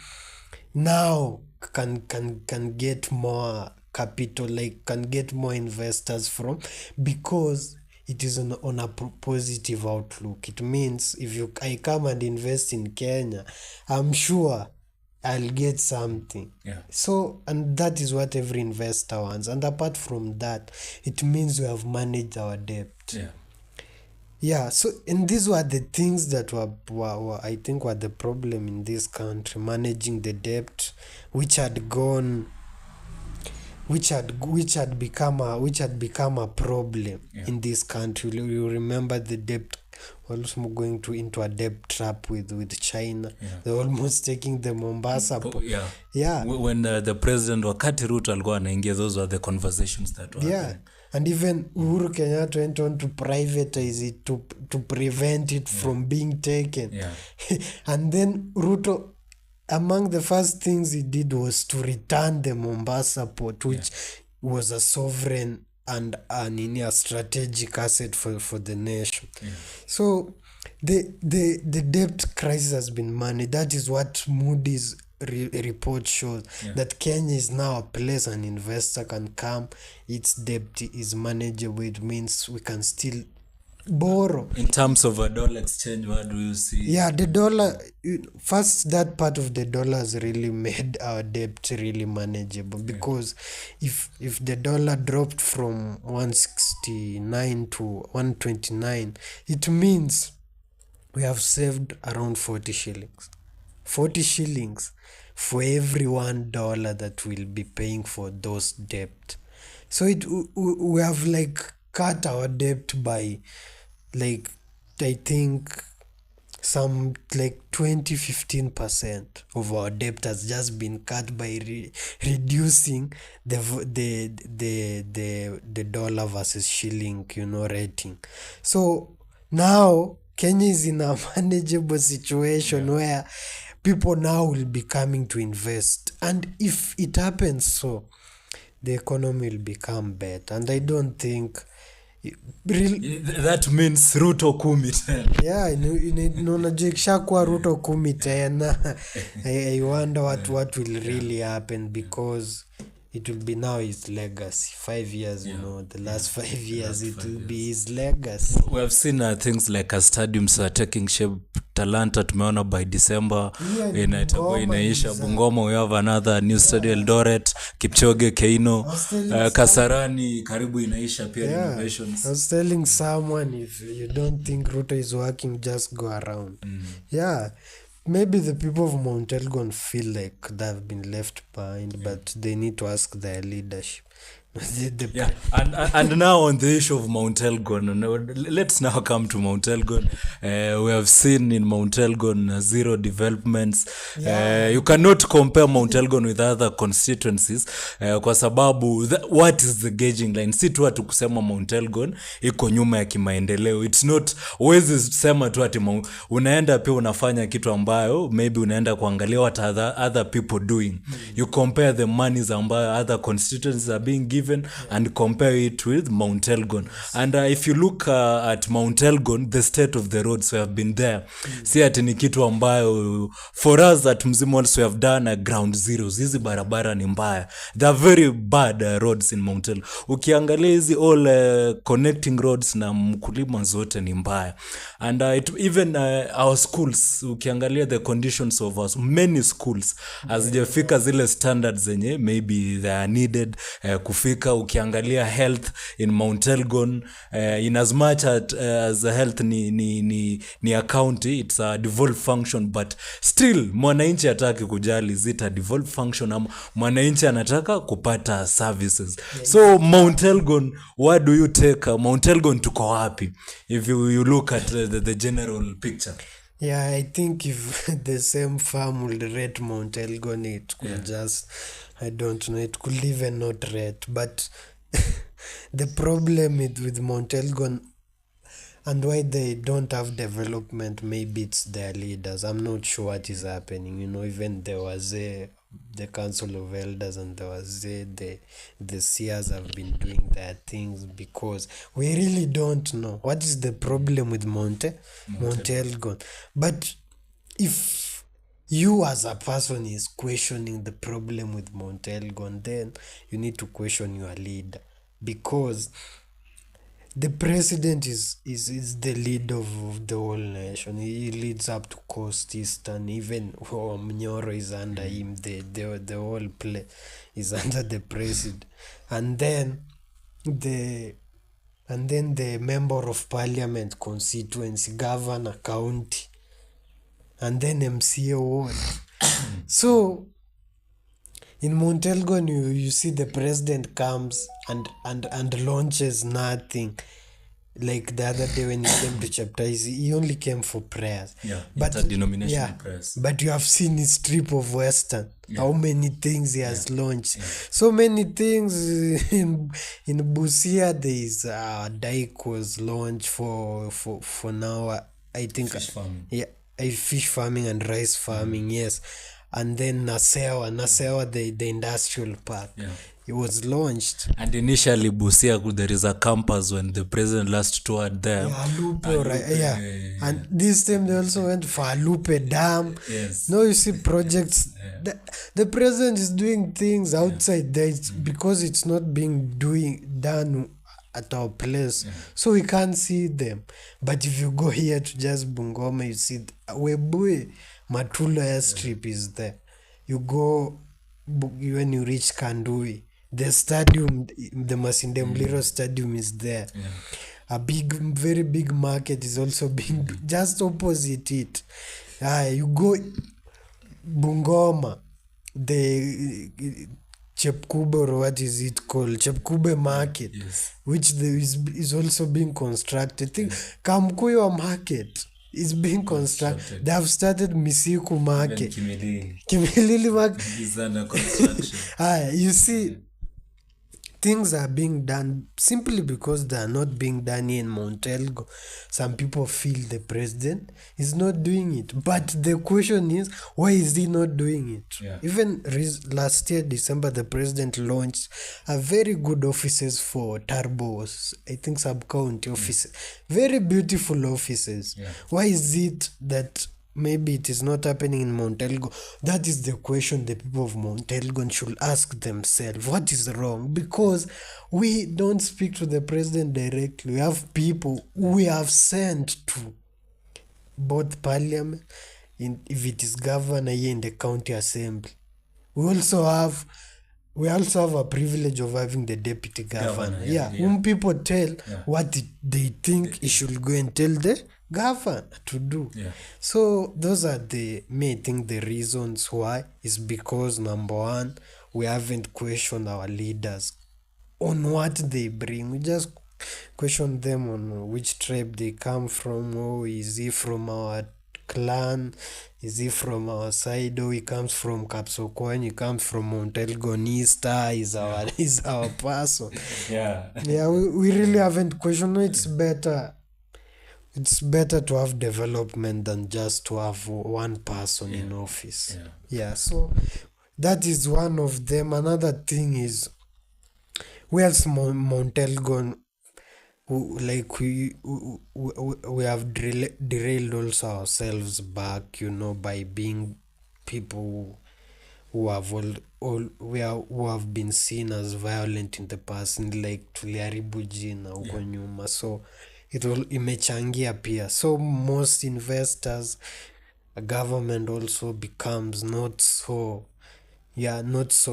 now can get more capital, like can get more investors from, because it is on a positive outlook. It means if I come and invest in Kenya, I'm sure I'll get something. Yeah. So, and that is what every investor wants. And apart from that, it means we have managed our debt. Yeah, so, and these were the things that were I think were the problem in this country, managing the debt, which had become a problem in this country. You remember the debt, almost going into a debt trap with China. They're almost taking the Mombasa. When the president wakati Ruto alikuwa anaingia, those were the conversations that were happening. And even Uhuru Kenyatta went on to privatize it to prevent it from being taken. And then Ruto, among the first things he did was to return the Mombasa port, which was a sovereign and a strategic asset for the nation. So the debt crisis has been managed. That is what Moody's report shows, that Kenya is now a place an investor can come. Its debt is manageable. It means we can still borrow. In terms of a dollar exchange, what do you see? Yeah, the dollar, first, that part of the dollar has really made our debt really manageable, because if the dollar dropped from 169 to 129, it means we have saved around 40 shillings. 40 shillings for every $1 that we'll be paying for those debt. So we have like cut our debt by, like, I think some like 20-15% of our debt has just been cut by reducing the dollar versus shilling, rating. So now Kenya is in a manageable situation where people now will be coming to invest, and if it happens, so the economy will become better. And I don't think that means Ruto kumi tena. Najua ikishakuwa Ruto kumi tena, I wonder what will really happen, because it will be now his legacy. 5 years, the last 5 years, it will be his legacy. We have seen things like stadiums are taking shape. Talanta tumeona by December inaisha. Bungoma we have another new stadium. Eldoret, Kipchoge, Keino, Kasarani karibu inaisha pia renovations. I was telling someone, if you don't think Ruto is working, just go around. Maybe the people of Mount Elgon feel like they've been left behind, but they need to ask their leadership. Yeah, and now on the issue of Mount Elgon, let's now come to Mount Elgon. We have seen in Mount Elgon zero developments. You cannot compare Mount Elgon with other constituencies kwa sababu what is the gauging line? Si tu ati kusema Mount Elgon iko nyuma ya kimaendeleo. It's not, huwezi sema tu ati unaenda pia unafanya kitu ambayo maybe unaenda kuangalia what other people doing. You compare the monies ambayo other constituencies are being given and compare it with Mount Elgon. And if you look at Mount Elgon, the state of the roads we have been there. Si ati ni kitu ambayo for us at Mzima also we have done a ground zero. Hizi barabara ni mbaya. They are very bad roads in Mount Elgon. Ukiangalia hizi all connecting roads na mkulima zote ni mbaya. And even our schools, ukiangalia the conditions of us, many schools hazijafika zile standards zenye maybe they are needed kufika. Ukiangalia health in Mount Elgon, in as much as health ni a county, it's a devolved function, but still mwananchi hataki kujali zita devolved function ama mwananchi anataka kupata services. So Mount Elgon, what do you take Mount Elgon tuko wapi if you look at the general picture? Yeah, I think if the same farm will rate Mount Elgon, it could just, I don't know, it could even not rate. But the problem with Mount Elgon and why they don't have development, maybe it's their leaders. I'm not sure what is happening. Even there was the Council of Elders and there was the seers have been doing their things because we really don't know what is the problem with Mount Elgon. But if you as a person is questioning the problem with Mount Elgon, then you need to question your leader, because the president is the leader of the whole nation. He leads up to Coast Eastern. Even Mnyoro is under him. The whole play is under the president. And then the member of parliament constituency, governor, county, and then MCA ward. So in Mount Elgon, you see the president comes and launches nothing. Like the other day when he came to chapter, he only came for prayers. Yeah, but it's a denominational prayers. But you have seen his trip of Western. Yeah. How many things he has launched. Yeah. So many things in Busia. There is Derick was launched for now. I think fish farming. Yeah, fish farming and rice farming. Yes. And then Nasewa, the industrial park. Yeah. It was launched. And initially, Busia, there is a campus when the president last toured there. Yeah, Alupe, right? Yeah. And this time they also went for Alupe Dam. Yes. Now you see projects. Yeah. The president is doing things outside there because it's not being done at our place. Yeah. So we can't see them. But if you go here to just Bungoma, you see Webuye, Matula airstrip is there. You go when you reach Kandui, the stadium, the Masinde Mliro stadium is there. Yeah. A very big market is also being just opposite it. You go Bungoma, the Chepkube, or what is it called? Chepkube market, which is also being constructed. Think Kamkuyo market is being constructed. They have started Misiku market. Kimilili market is under construction. You see, things are being done simply because they are not being done here in Mount Elgon. Some people feel the president is not doing it. But the question is, why is he not doing it? Yeah. Even last year, December, the president launched a very good offices for Tarbos, I think sub-county offices. Very beautiful offices. Yeah. Why is it that maybe it is not happening in Mount Elgon? That is the question the people of Mount Elgon should ask themselves. What is wrong? Because we don't speak to the president directly. We have people we have sent to both parliament, if it is governor here in the county assembly. We also have a privilege of having the deputy governor. Whom people tell what they think he should go and tell the governor to do. Yeah. So those are the reasons why is because number one, we haven't questioned our leaders on what they bring. We just question them on which tribe they come from. Oh, is he from our clan? Is he from our side? Oh, he comes from Kapsokwan, he comes from Mount Elgonista, is our person. Yeah. Yeah, we really haven't questioned. It's better to have development than just to have one person in office. Yeah, so that is one of them. Another thing is, where's Mount Elgon? Like we have derailed also ourselves back, by being people who have who have been seen as violent in the past, like tuliharibu jina huko nyuma, so imechangia pia. So most investors, government also becomes not so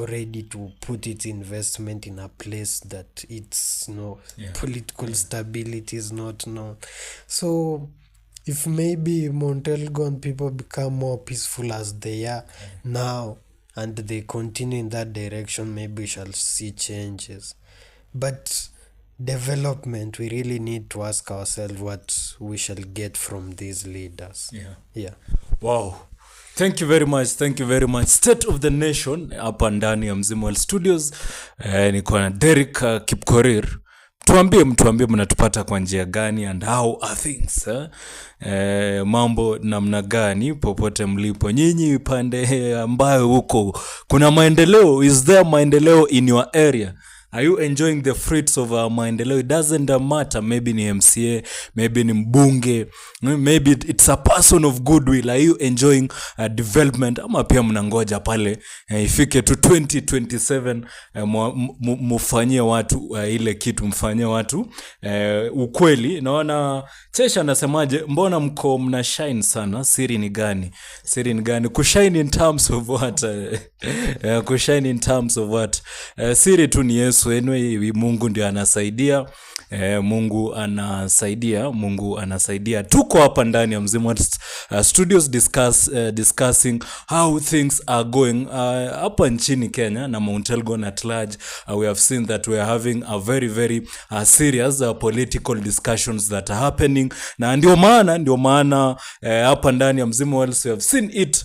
ready to put its investment in a place that it's political stability is not known. So if maybe Mount Elgon people become more peaceful as they are now, and they continue in that direction, maybe we shall see changes. But development, we really need to ask ourselves what we shall get from these leaders. Wow, thank you very much. State of the Nation hapa ndani ya Mzimu World Studios. Niko na Derick Kipkorir. Mtuambie mnatupata kwa njia gani, and how are things, mambo namna gani popote mlipo nyinyi pande ambayo huko kuna maendeleo. Is there maendeleo in your area? Are you enjoying the fruits of our maendeleo? It doesn't matter, maybe ni MCA, maybe ni mbunge, maybe it's a person of goodwill. Are you enjoying development? Ama pia mnangoja pale ifike to 2027 mufanyie watu ile kitu, mfanyie watu ukweli. Naona Chesha anasemaje, mbona mko mna shine sana? Siri ni gani? Kushine in terms of what? Kushine in terms of what? Siri tu ni Yesu. Anyway, Mungu ndio anasaidia. Mungu anasaidia. Tuko hapa ndani ya Mzimu Studios discussing how things are going hapa nchini Kenya na Mount Elgon at large. We have seen that we are having a very very serious political discussions that are happening, na ndio maana hapa ndani ya Mzimu we have seen it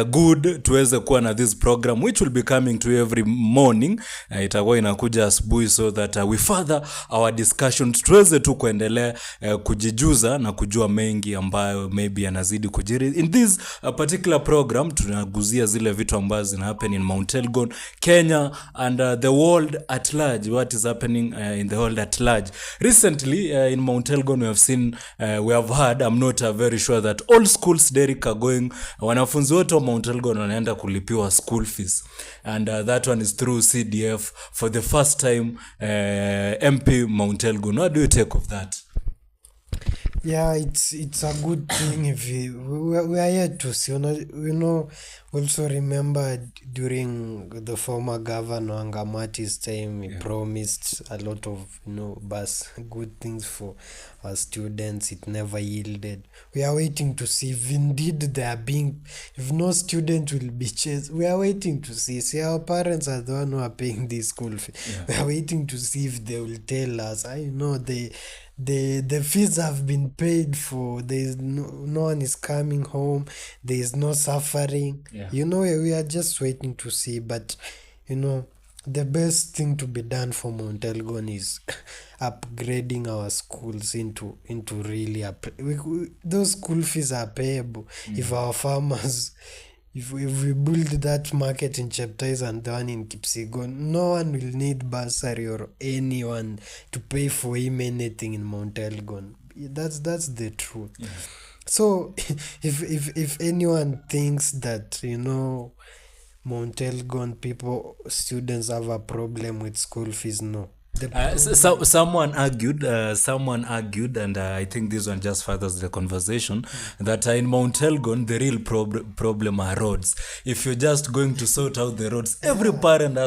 good tuweze kuwa na this program which will be coming to every morning. Itakuwa inakuja asubuhi, so that we further our discussions, tuweze tu kuendelea kujijuza na kujua mengi ambayo maybe yanazidi kujiri. In this particular program tunaguzia zile vitu ambazo zina happen in Mount Elgon, Kenya, and the world at large. What is happening in the world at large recently in Mount Elgon? We have heard, I'm not very sure that all schools Derick are going, wanafunzi wote Mount Elgon wanaenda kulipiwa school fees, and that one is through CDF for the first time. MP Mount Elgon, what do you take of that? Yeah, it's a good thing if we are here to see. Also remember during the former governor Angamati's time, he promised a lot of good things for our students. It never yielded. We are waiting to see if indeed if no student will be chased. We are waiting to see. See, our parents are the one who are paying this school fee. We are waiting to see if they will tell us. The fees have been paid for. There is no one is coming home. There is no suffering. We are just waiting to see. But the best thing to be done for Mount Elgon is upgrading our schools into really those school fees are payable. If our farmers, if we build that market in Cheptais and the one in Kipsigon, no one will need bursary or anyone to pay for him anything in Mount Elgon. That's the truth. So if anyone thinks that Mount Elgon students have a problem with school fees, no. Someone argued, and I think this one just furthers the conversation, that in Mount Elgon, the real problem are roads. If you're just going to sort out the roads, every parent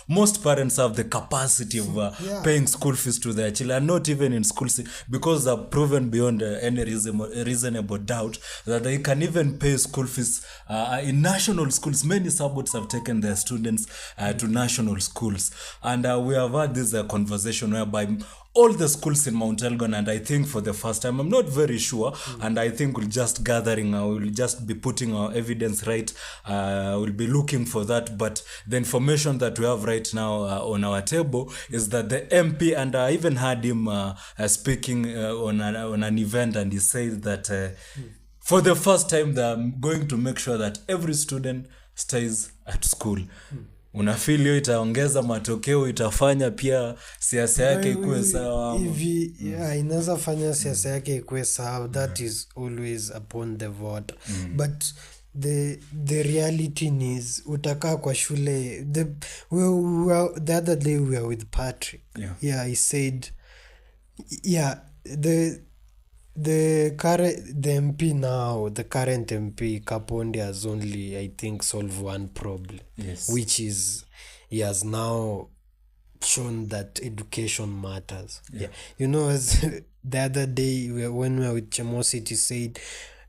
most parents have the capacity of paying school fees to their children, not even in schools, because they're proven beyond any reasonable doubt that they can even pay school fees in national schools. Many suburbs have taken their students to national schools, and we have had this conversation whereby all the schools in Mount Elgon, and I think for the first time, I'm not very sure, and I think we'll just we'll just be putting our evidence right, we'll be looking for that, but the information that we have right now on our table is that the MP, and I even heard him speaking on an event, and he said that for the first time they're going to make sure that every student stays at school. Unafeel hiyo itaongeza matokeo, itafanya pia siasa yake ikuwe sawa hivi? Inaweza fanya siasa yake ikuwe sawa. That is always upon the vote. But the reality is utakaa kwa shule. The other day we were with Patrick. He said the MP now, the current MP Kapondi, has only, I think, solved one problem, which is he has now shown that education matters. As the other day when we were with Chemosity said,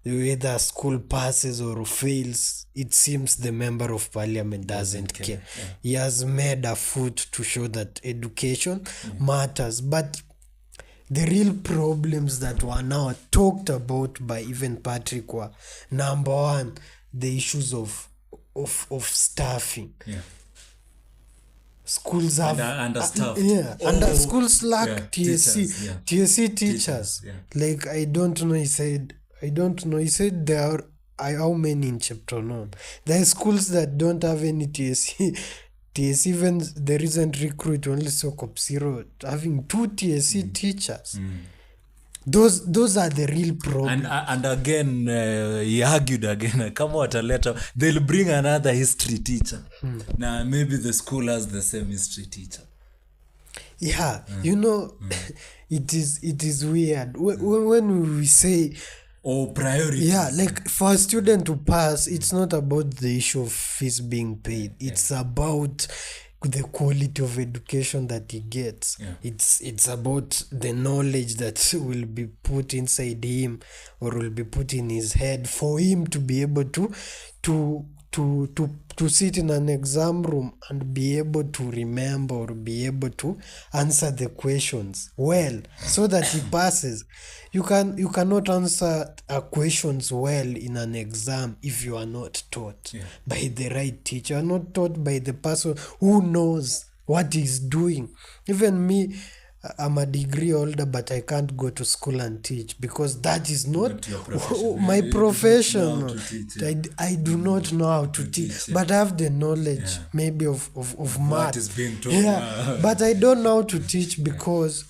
whether school passes or fails, it seems the member of parliament doesn't care. He has made a foot to show that education matters. But the real problems that were now talked about by even Patrick were, number one, the issues of staffing. Schools have schools lack TSC teachers. Like I don't know. He said there are how many in chapter 9. There are schools that don't have any TSC. Even the recent recruit only saw Kopsiro having 2 TSC teachers. Those are the real problems. And again, he argued again, kama wataleta, they'll bring another history teacher. Now maybe the school has the same history teacher. It is weird when we say priorities. Like for a student to pass, it's not about the issue of fees being paid. It's about the quality of education that he gets. It's about the knowledge that will be put inside him or will be put in his head for him to be able to sit in an exam room and be able to remember or be able to answer the questions well so that he passes. You cannot answer questions well in an exam if you are not taught by the right teacher. You are not taught by the person who knows what he's doing. Even me, I'm a degree holder, but I can't go to school and teach because that is not my profession. I do not know how to teach, but I have the knowledge maybe of math. What is being taught. But I don't know how to teach because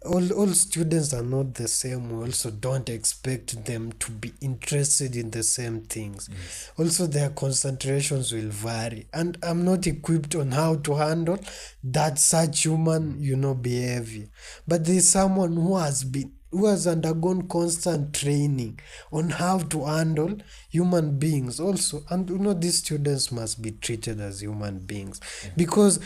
all students are not the same. We also don't expect them to be interested in the same things. Also, their concentrations will vary, and I'm not equipped on how to handle that such human behavior. But there's someone who has undergone constant training on how to handle human beings also. And these students must be treated as human beings because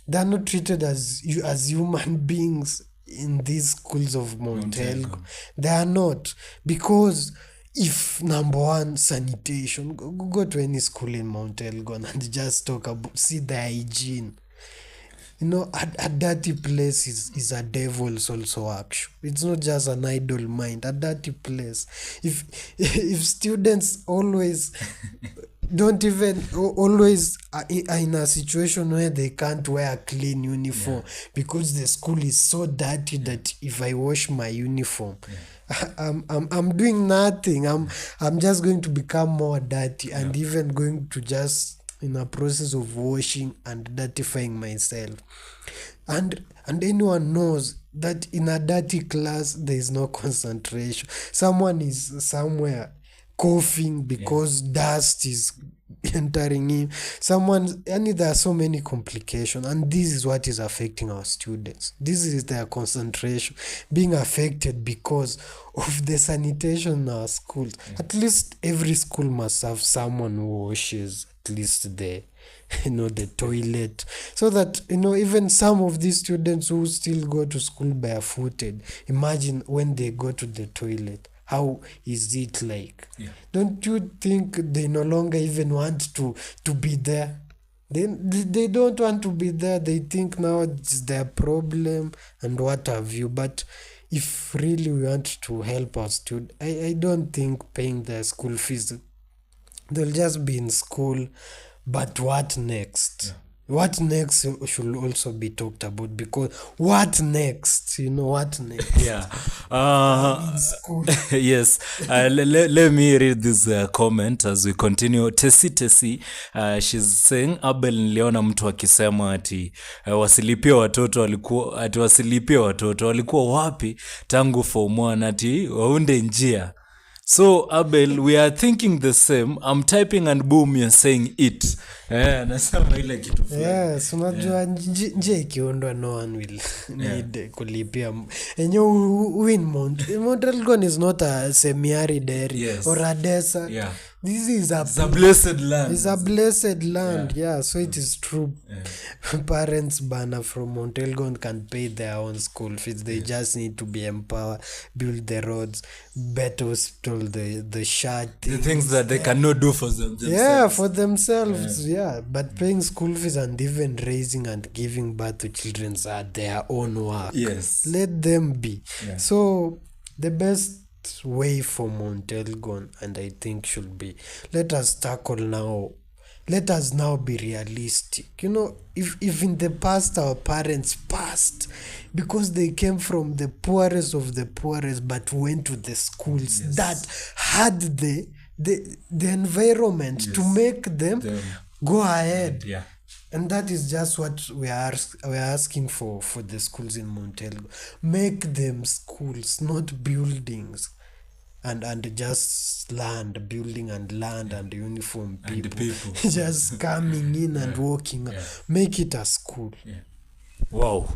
they're not treated as human beings in these schools of Mount Elgon. They are not, because if number one, sanitation, go to any school in Mount Elgon and just see the hygiene. A dirty place is a devil's also action. It's not just an idle mind. A dirty place. If students always don't even always are in a situation where they can't wear a clean uniform because the school is so dirty that if I wash my uniform, I'm doing nothing. I'm just going to become more dirty and even going to just in a process of washing and dirtifying myself. And anyone knows that in a dirty class there is no concentration. Someone is somewhere coughing because dust is entering him. And there are so many complications, and this is what is affecting our students. This is their concentration being affected because of the sanitation in our schools. At least every school must have someone who washes at least the the toilet, so that even some of these students who still go to school barefooted, imagine when they go to the toilet, how is it like? Don't you think they no longer even want to be there? They don't want to be there. They think now it's their problem and what have you. But if really we want to help our students, I don't think paying their school fees, they'll just be in school. But what next? What next should also be talked about, because what next? What next? Yes. Let me read this comment as we continue. Tesi, she's saying, Abel, niliona mtu akisema ati wasilipia watoto walikuwa wapi tangu form 1 ati waunde njia. So Abel, we are thinking the same. I'm typing and boom, you're saying it. Nasema ile kitu fulani. Yes, unajua nje ikiundwa no one will need kulipia. Win Mount Elgon is not a semi-arid area or a desert. This is a blessed land. It's a blessed land. So it is true. Parents banner from Mount Elgon can pay their own school fees. They just need to be empowered, build the roads, better hospital, the shard, the things that they cannot do for themselves. For themselves. But paying school fees and even raising and giving birth to children are their own work. Let them be. So the best way for Mount Elgon, and I think should be, let us now be realistic. If in the past our parents passed because they came from the poorest of the poorest but went to the schools that had the environment to make them go ahead. And that is just what we are asking for the schools in Mount Elgon. Make them schools, not buildings. And just building and land and uniform people. Just coming in and walking. Make it a school. Wow.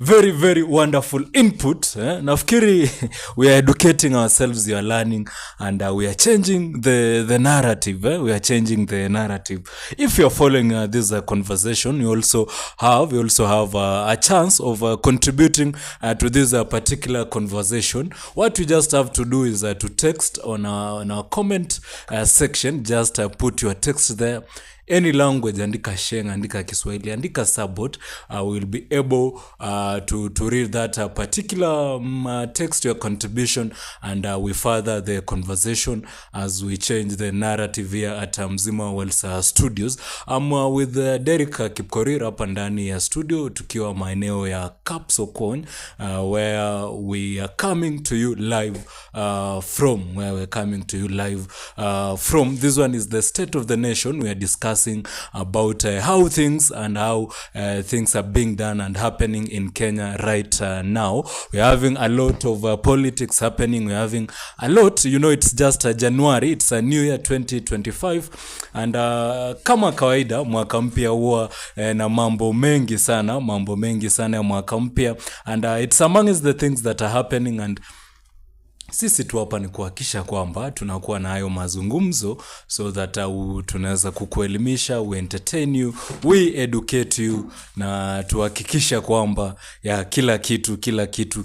Very, very wonderful input. Nafikiri we are educating ourselves, we are learning, and we are changing the narrative. We are changing the narrative. If you are following this conversation, you also have a chance of contributing to this particular conversation. What we just have to do is to text on our comment section. Just put your text there. Any language, andika Sheng, andika Kiswahili, andika Sabot, will be able to read that particular text, your contribution, and we further the conversation as we change the narrative here at Mzima Wells Studios. I'm with Derick Kipkorir hapa ndani ya studio tukiwa maeneo ya Kapsokon, where we are coming to you live from. This one is the state of the nation. We are discussing about how things are being done and happening in Kenya right now. We're having a lot of politics happening. We're having a lot, it's just January, it's a new year 2025, and kama kawaida mwaka mpya huwa na mambo mengi sana ya mwaka mpya, and it's among the things that are happening, and sisi tu hapa ni kuhakikisha kwamba tunakuwa na hayo mazungumzo so that tunaweza kukuelimisha, we entertain you, we educate you, na tuhakikisha kwamba kila kitu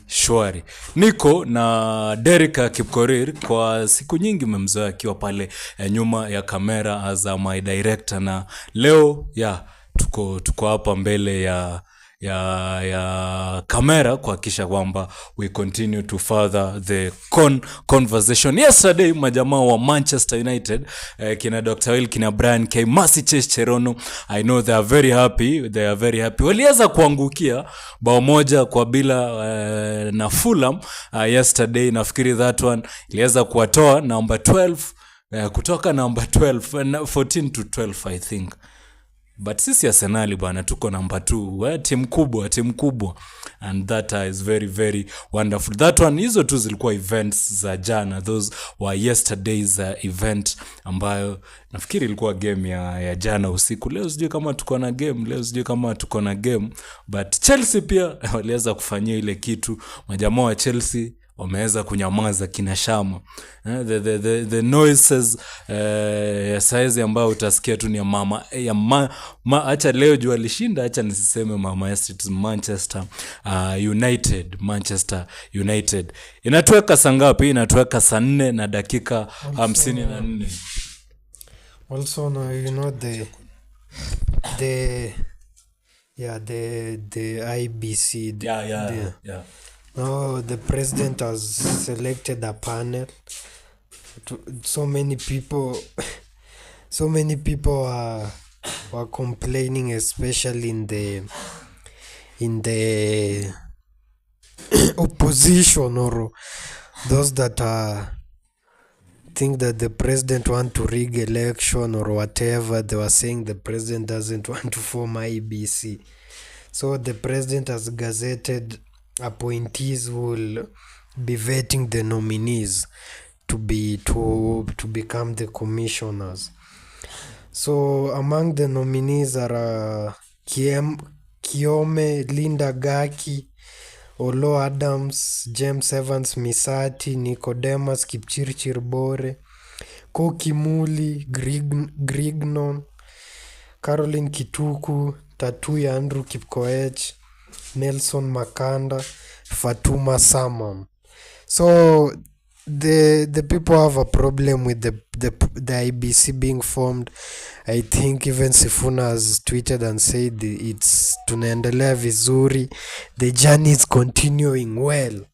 shwari. Niko na Derick Kipkorir, kwa siku nyingi mmemzoea akiwa pale nyuma ya kamera as my director, na leo tuko hapa mbele ya kamera kuhakikisha kwamba we continue to further the conversation. Yesterday majamaa wa Manchester United, kina Dr. Will, kina Brian K, Mercy Cherono, I know they are very happy. Waliweza kuangukia bao 1-0 na Fulham yesterday. Nafikiri that one iliweza kuwatoa number 12 kutoka number 12 14 to 12 I think. but sisi Arsenali bwana tuko number 2, timu kubwa, and that is very very wonderful. That one, hizo tu zilikuwa events za jana, those were yesterday's event ambayo nafikiri ilikuwa game ya jana usiku. Leo sijui kama tuko na game, but Chelsea pia waliweza kufanyia ile kitu. Majamaa wa Chelsea wameweza kunyamaza kinashama. The noises ya saizi ambayo utasikia tu ni ya acha leo jua alishinda, acha nisiseme mama United, Manchester United. Inatuweka saa ngapi? Inatuweka saa 4 na dakika 54. Also now, you know, the IBC. Yeah. Now the president has selected a panel. So many people were complaining, especially in the opposition, or those that think that the president want to rig election or whatever. They were saying the president doesn't want to form IBC. So the president has gazetted appointees who will be vetting the nominees to become the commissioners. So among the nominees are Kiome, Linda Gaki, Olo Adams, James Evans Misati, Nicodemus Kipchirchir Bore, Koki Muli, Grignon, Caroline Kituku, Tatuya Andrew Kipkoech, Nelson Makanda, Fatuma Saman. So the people have a problem with the IBC being formed. I think even Sifuna has tweeted and said it's tunaendelea vizuri, the journey is continuing well.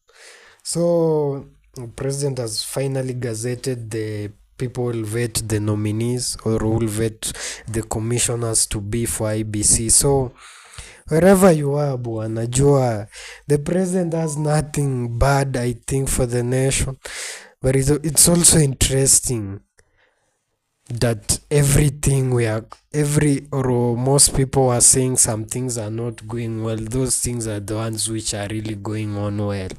So the president has finally gazetted the people will vet the nominees or will vet the commissioners to be for IBC. So wherever you are, najua the president has nothing bad, I think, for the nation. But it's also interesting that most people are saying some things are not going well. Those things are the ones which are really going on well.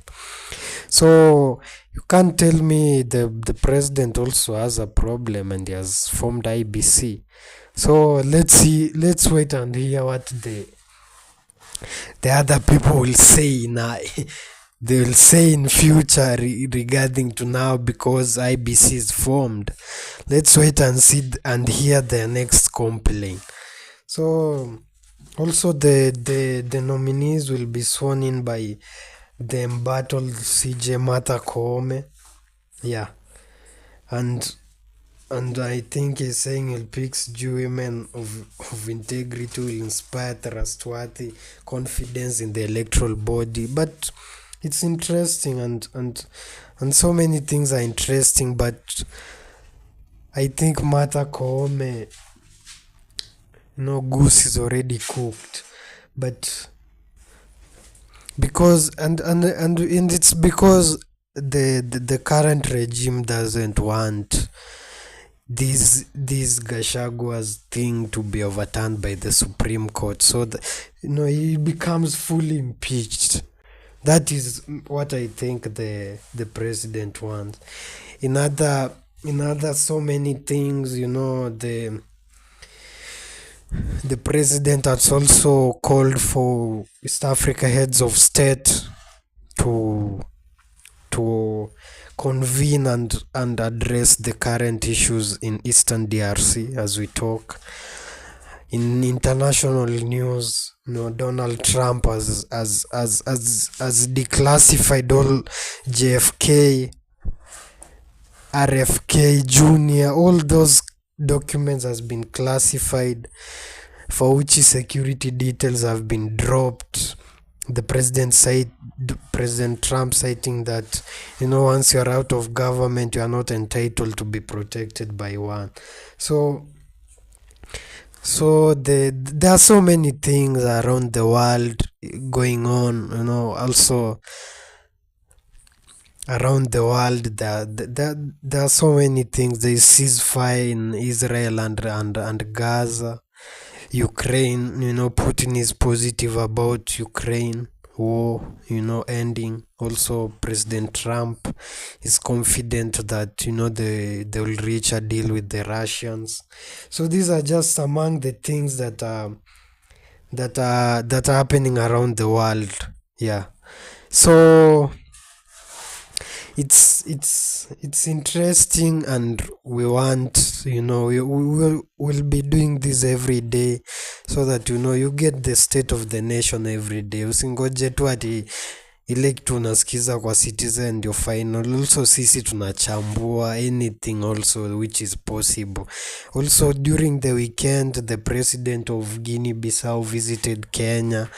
So you can't tell me the president also has a problem and he has formed IBC. So let's wait and hear what the other people will say now. They will say in future regarding to now, because IBC is formed. Let's wait and see and hear their next complaint. So also the nominees will be sworn in by the embattled CJ Martha Koome. Yeah. And I think he's saying he'll pick Jew women of integrity, will inspire trustworthy confidence in the electoral body. But it's interesting, and so many things are interesting, but I think Martha Koome, goose is already cooked. But because and it's because the current regime doesn't want this Gashagua's thing to be overturned by the Supreme Court, so he becomes fully impeached. That is what I think the president wants. In other so many things, the president has also called for East Africa heads of state to convene and address the current issues in Eastern DRC as we talk. In international news, Donald Trump has declassified all JFK, RFK Jr., all those documents has been classified, for which security details have been dropped. The President Trump citing that, once you're out of government, you are not entitled to be protected by one. So there are so many things around the world going on, also around the world. There are so many things. There is ceasefire in Israel and Gaza. Ukraine, Putin is positive about Ukraine war, ending. Also, President Trump is confident that, they will reach a deal with the Russians. So these are just among the things that are happening around the world. Yeah. So it's interesting, and we want, we'll be doing this every day, so that you get the state of the nation every day. Usingoje tu ati ile kitu unasikiza kwa Citizen ndio final. Also sisi tunachambua anything also which is possible. Also during the weekend, the president of Guinea-Bissau visited Kenya.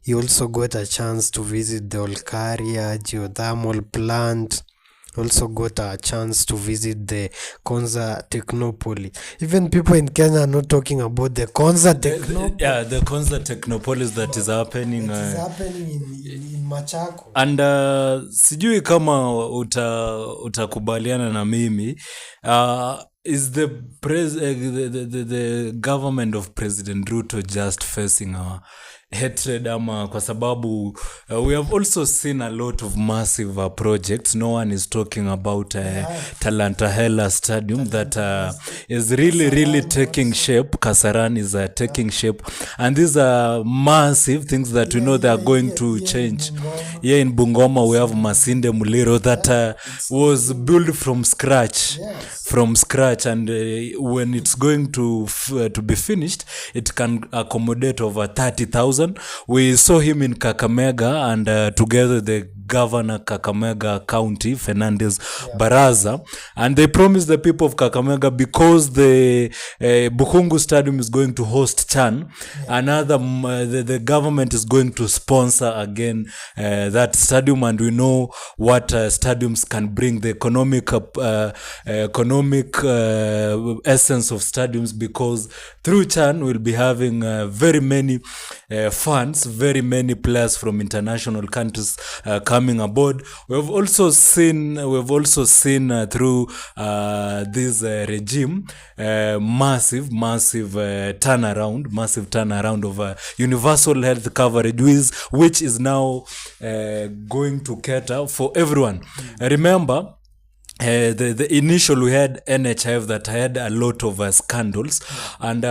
He also got a chance to visit the Olkaria geothermal plant. Also got a chance to visit the Konza Technopolis. Even people in Kenya are not talking about the Konza Technopolis. Yeah, the Konza Technopolis that is happening. It is happening in Machako. And sijui kama utakubaliana na mimi. Is the government of President Ruto just facing a hatred ama kwa sababu we have also seen a lot of massive projects. No one is talking about Talanta Hela Stadium that is really taking shape. Kasarani is taking shape, and these are massive things that we know they are going to change. Here in Bungoma we have Masinde Muliro that was built from scratch. And when it's going to be finished, it can accommodate over 30,000. We saw him in Kakamega, and together the governor Kakamega County, Fernandez Baraza, and they promised the people of Kakamega, because the Bukungu Stadium is going to host CHAN, another the government is going to sponsor again that stadium, and we know what stadiums can bring, the economic essence of stadiums, because through CHAN we'll be having very many funds, very many players from international countries coming aboard. We've also seen through this regime massive turnaround of universal health coverage, which is now going to cater for everyone. Remember, the initial we had NHIF that had a lot of scandals, and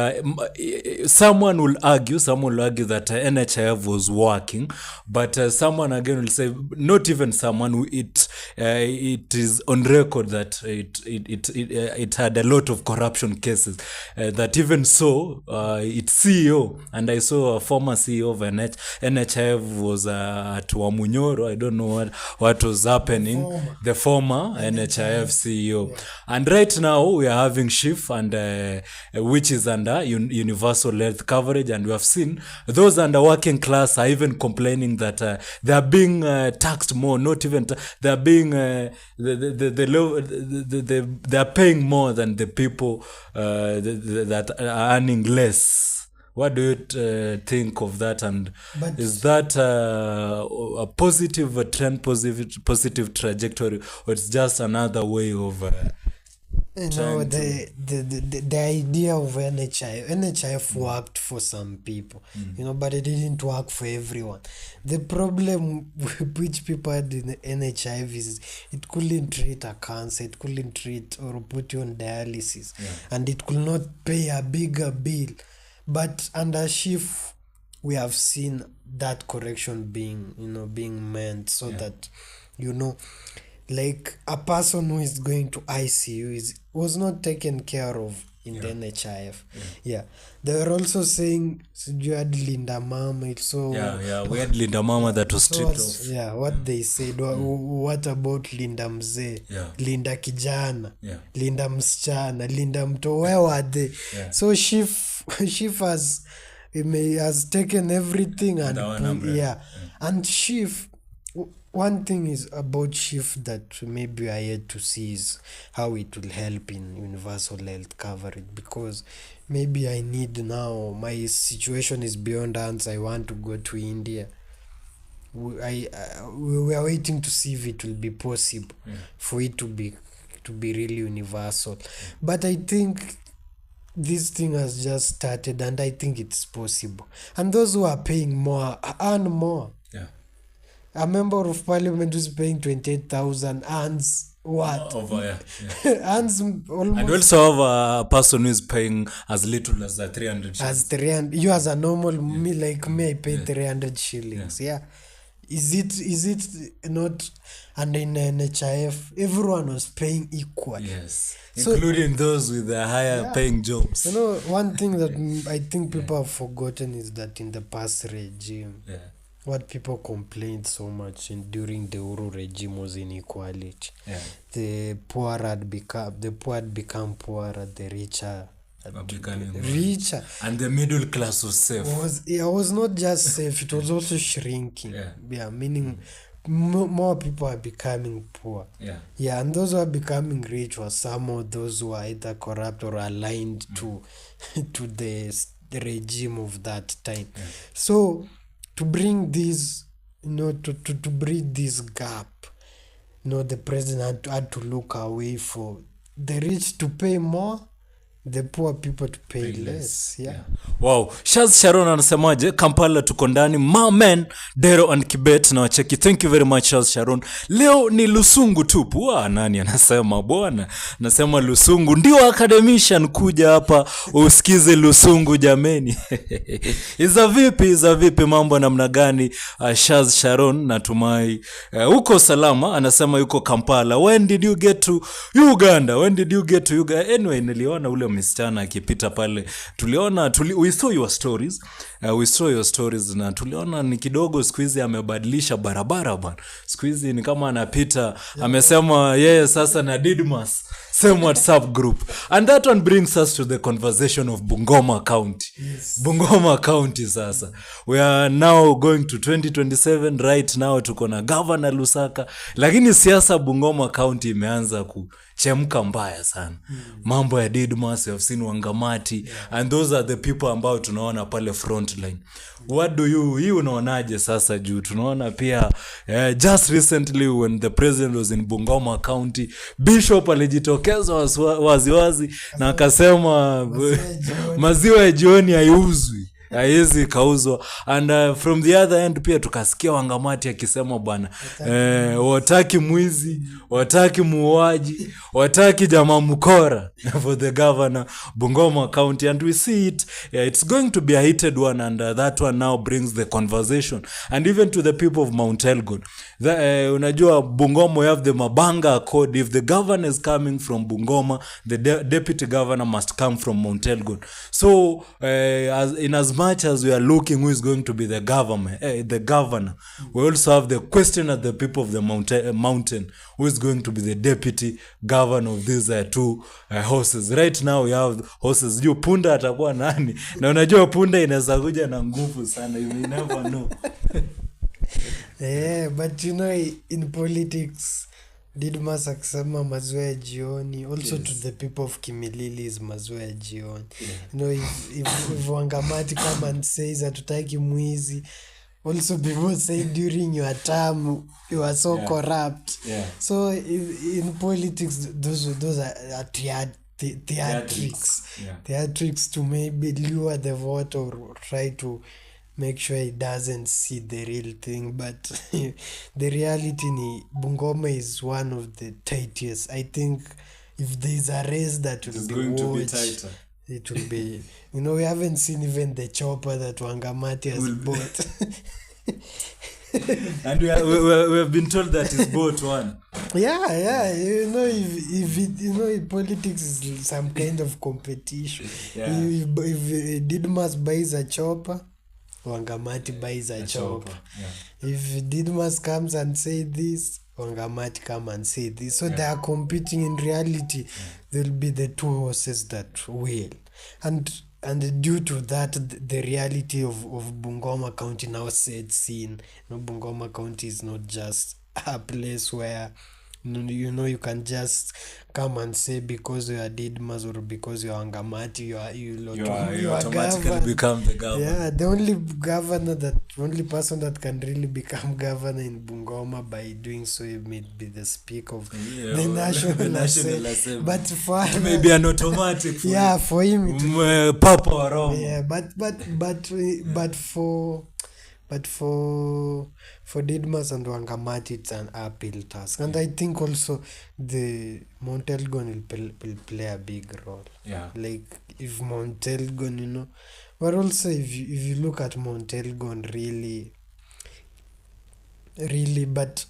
someone will argue that NHIF was working, but someone again will say, not even someone, it is on record that it had a lot of corruption cases, that even so its CEO, and I saw a former CEO of NHIF was at Wamunyoro. I don't know what was happening. The former NHIF CEO. Yeah. And right now we are having SHIF, and which is under universal health coverage, and we have seen those under working class are even complaining that they are being taxed more. Not even they are being they are paying more than the people that are earning less. What do you think of that? And is that a positive trend, positive trajectory, or it's just another way of the idea of NHIF worked for some people, but it didn't work for everyone. The problem which people had in NHIF is it couldn't treat a cancer, it couldn't treat or put you on dialysis, and it could not pay a bigger bill. But under SHIF, we have seen that correction being meant, so that, like a person who is going to ICU was not taken care of in the NHIF. They were also saying, you had Linda Mama. So we had Linda Mama that was stripped off. What they said. What about Linda Mzee? Linda Kijana? Linda Msichana? Linda Mto? Where were they? So SHIF has taken everything, and and SHIF. One thing is about SHIF that maybe I had to see is how it will help in universal health coverage, because maybe I need now, my situation is beyond hands, I want to go to India. We are waiting to see if it will be possible for it to be really universal. But I think this thing has just started, and I think it's possible. And those who are paying more earn more. Yeah. A member of parliament who's paying 28,000 earns what? Over, yeah. Earns And almost also have a person who is paying as little as 300 shillings. as 300. You as a normal me like me, I pay 300 shillings. Yeah. Is it not? And in NHIF, everyone was paying equal. Yes. So- Including those with the higher paying jobs. You know, one thing that I think people have forgotten is that in the past regime, Yeah. what people complained so much during the Uru regime was inequality. Yeah. The poor had become poorer, the richer Are becoming richer. And the middle class was safe. Was not just safe, it was also shrinking. Meaning more people are becoming poor. And those who are becoming rich were some of those who are either corrupt or aligned to the regime of that time. So to bring this, to bridge this gap, the president had to look away for the rich to pay more, the poor people to pay less. Wow. Shaz Sharon anasemaje? Kampala tuko ndani. Mamen, Dero and Kibet na wacheki. Thank you very much Shaz Sharon. Leo ni Lusungu tupu. Nani anasema bwana? Nasema Lusungu. Ndio academician kuja hapa usikize Lusungu jameni. Iza vipi mambo namna gani? Shaz Sharon natumai uko salama. Anasema yuko Kampala. When did you get to Uganda? Anyway, niliona ule msichana akipita pale. We saw your stories na tuliona ni kidogo siku hizi amebadilisha barabara bana. Siku hizi ni kama anapita amesema yeye sasa na Didmas same WhatsApp group. And that one brings us to the conversation of Bungoma County. Bungoma County sasa. We are now going to 2027 right now, tuko na Governor Lusaka, lakini siasa Bungoma County imeanza kuchemka mbaya sana. Mambo ya Didmas, you have seen Wangamati, and those are the people ambao tunaona pale frontline. What do you unaonaje sasa juu tunaona pia just recently when the president was in Bungoma County, Bishop alijitokeza waziwazi na akasema maziwa ya jioni haiuzwi, haiwezi kauzwa. And from the other end pia tukasikia Wangamati akisema bwana wataki mwizi, wataki muuaji, wataki jamaa mkora for the governor Bungoma County. And we see it, it's going to be a heated one, and that one now brings the conversation and even to the people of Mount Elgon. Unajua Bungoma we have the Mabanga Accord. If the governor is coming from Bungoma, the deputy governor must come from Mount Elgon. So as much as we are looking who is going to be the governor, we also have the question of the people of the mountain, who is going to be the deputy governor of these two horses. Right now we have horses. Juu punda atakuwa nani? Na unajua punda inaweza kuja na nguvu sana. You may never know. But in politics, Didmas akisema maziwa ya jioni, also to the people of Kimilili is maziwa ya jioni. If Wangamati come and says hatutaki mwizi, also people say during your term you are so corrupt. So in politics those are theatrics. Theatrics to maybe lure the vote or try to make sure he doesn't see the real thing. But the reality ni Bungoma is one of the tightest. I think if there's a race that will be going watched, to be tighter. it will be, we haven't seen even the chopper that Wangamati has bought. And we have been told that it's bought one. If politics is some kind of competition. If Didmas buys a chopper, Wangamati buys a chopper. If Didmas comes and say this, Wangamati come and say this. So they are competing. In reality, there will be the two horses that will. And due to that, the reality of Bungoma County now sets in. Bungoma County is not just a place where you can just come and say because you are Didmas or because you are Wangamati, You automatically governed. become the governor. Yeah, the only person that can really become governor in Bungoma by doing so, it may be the speaker of the National Assembly. But for it may be an automatic for yeah, him. for him Papa or Roma. yeah, but for Didmas and Wangamati, it's an uphill task, and I think also the Mount Elgon will play a big role. Yeah. Like if Mount Elgon, but also if you look at Mount Elgon, really, but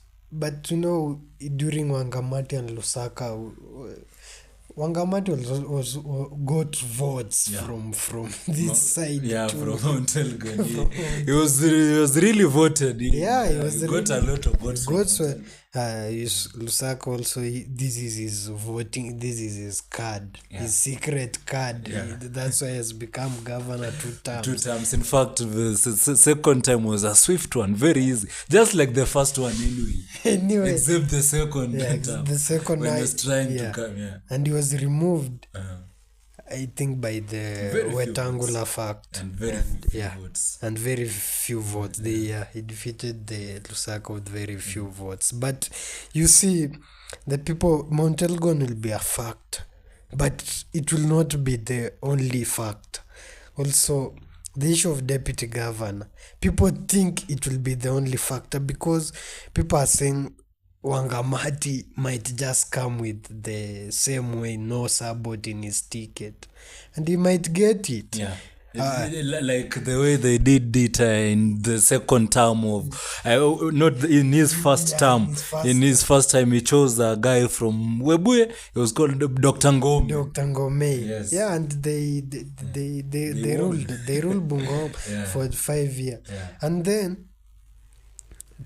during Wangamati and Lusaka, Wangamati was got votes from this side. Yeah, too. from Mount Elgon. He was really voted. He got a lot of votes. Lusaka also, this is his voting, this is his card, his secret card. That's why he has become governor 2 times. 2 times. In fact, the second time was a swift one, very easy. Just like the first one Anyway. Except the second time. The second when night, he was trying to come, and he was removed, I think, by the Wetangula fact. And very few votes. And very few votes. He defeated the Lusaka with very few votes. But you see, the people, Mount Elgon will be a fact, but it will not be the only fact. Also, the issue of deputy governor, people think it will be the only factor because people are saying Wangamati might just come with the same way, no sabot in his ticket, and he might get it. Yeah. Like the way they did it in the second term of not in his first term. In his first time, he chose a guy from Webuye. He was called Dr. Ngome. Dr. Ngome. Yes. Yeah, and they ruled Bungoma for 5 years. And then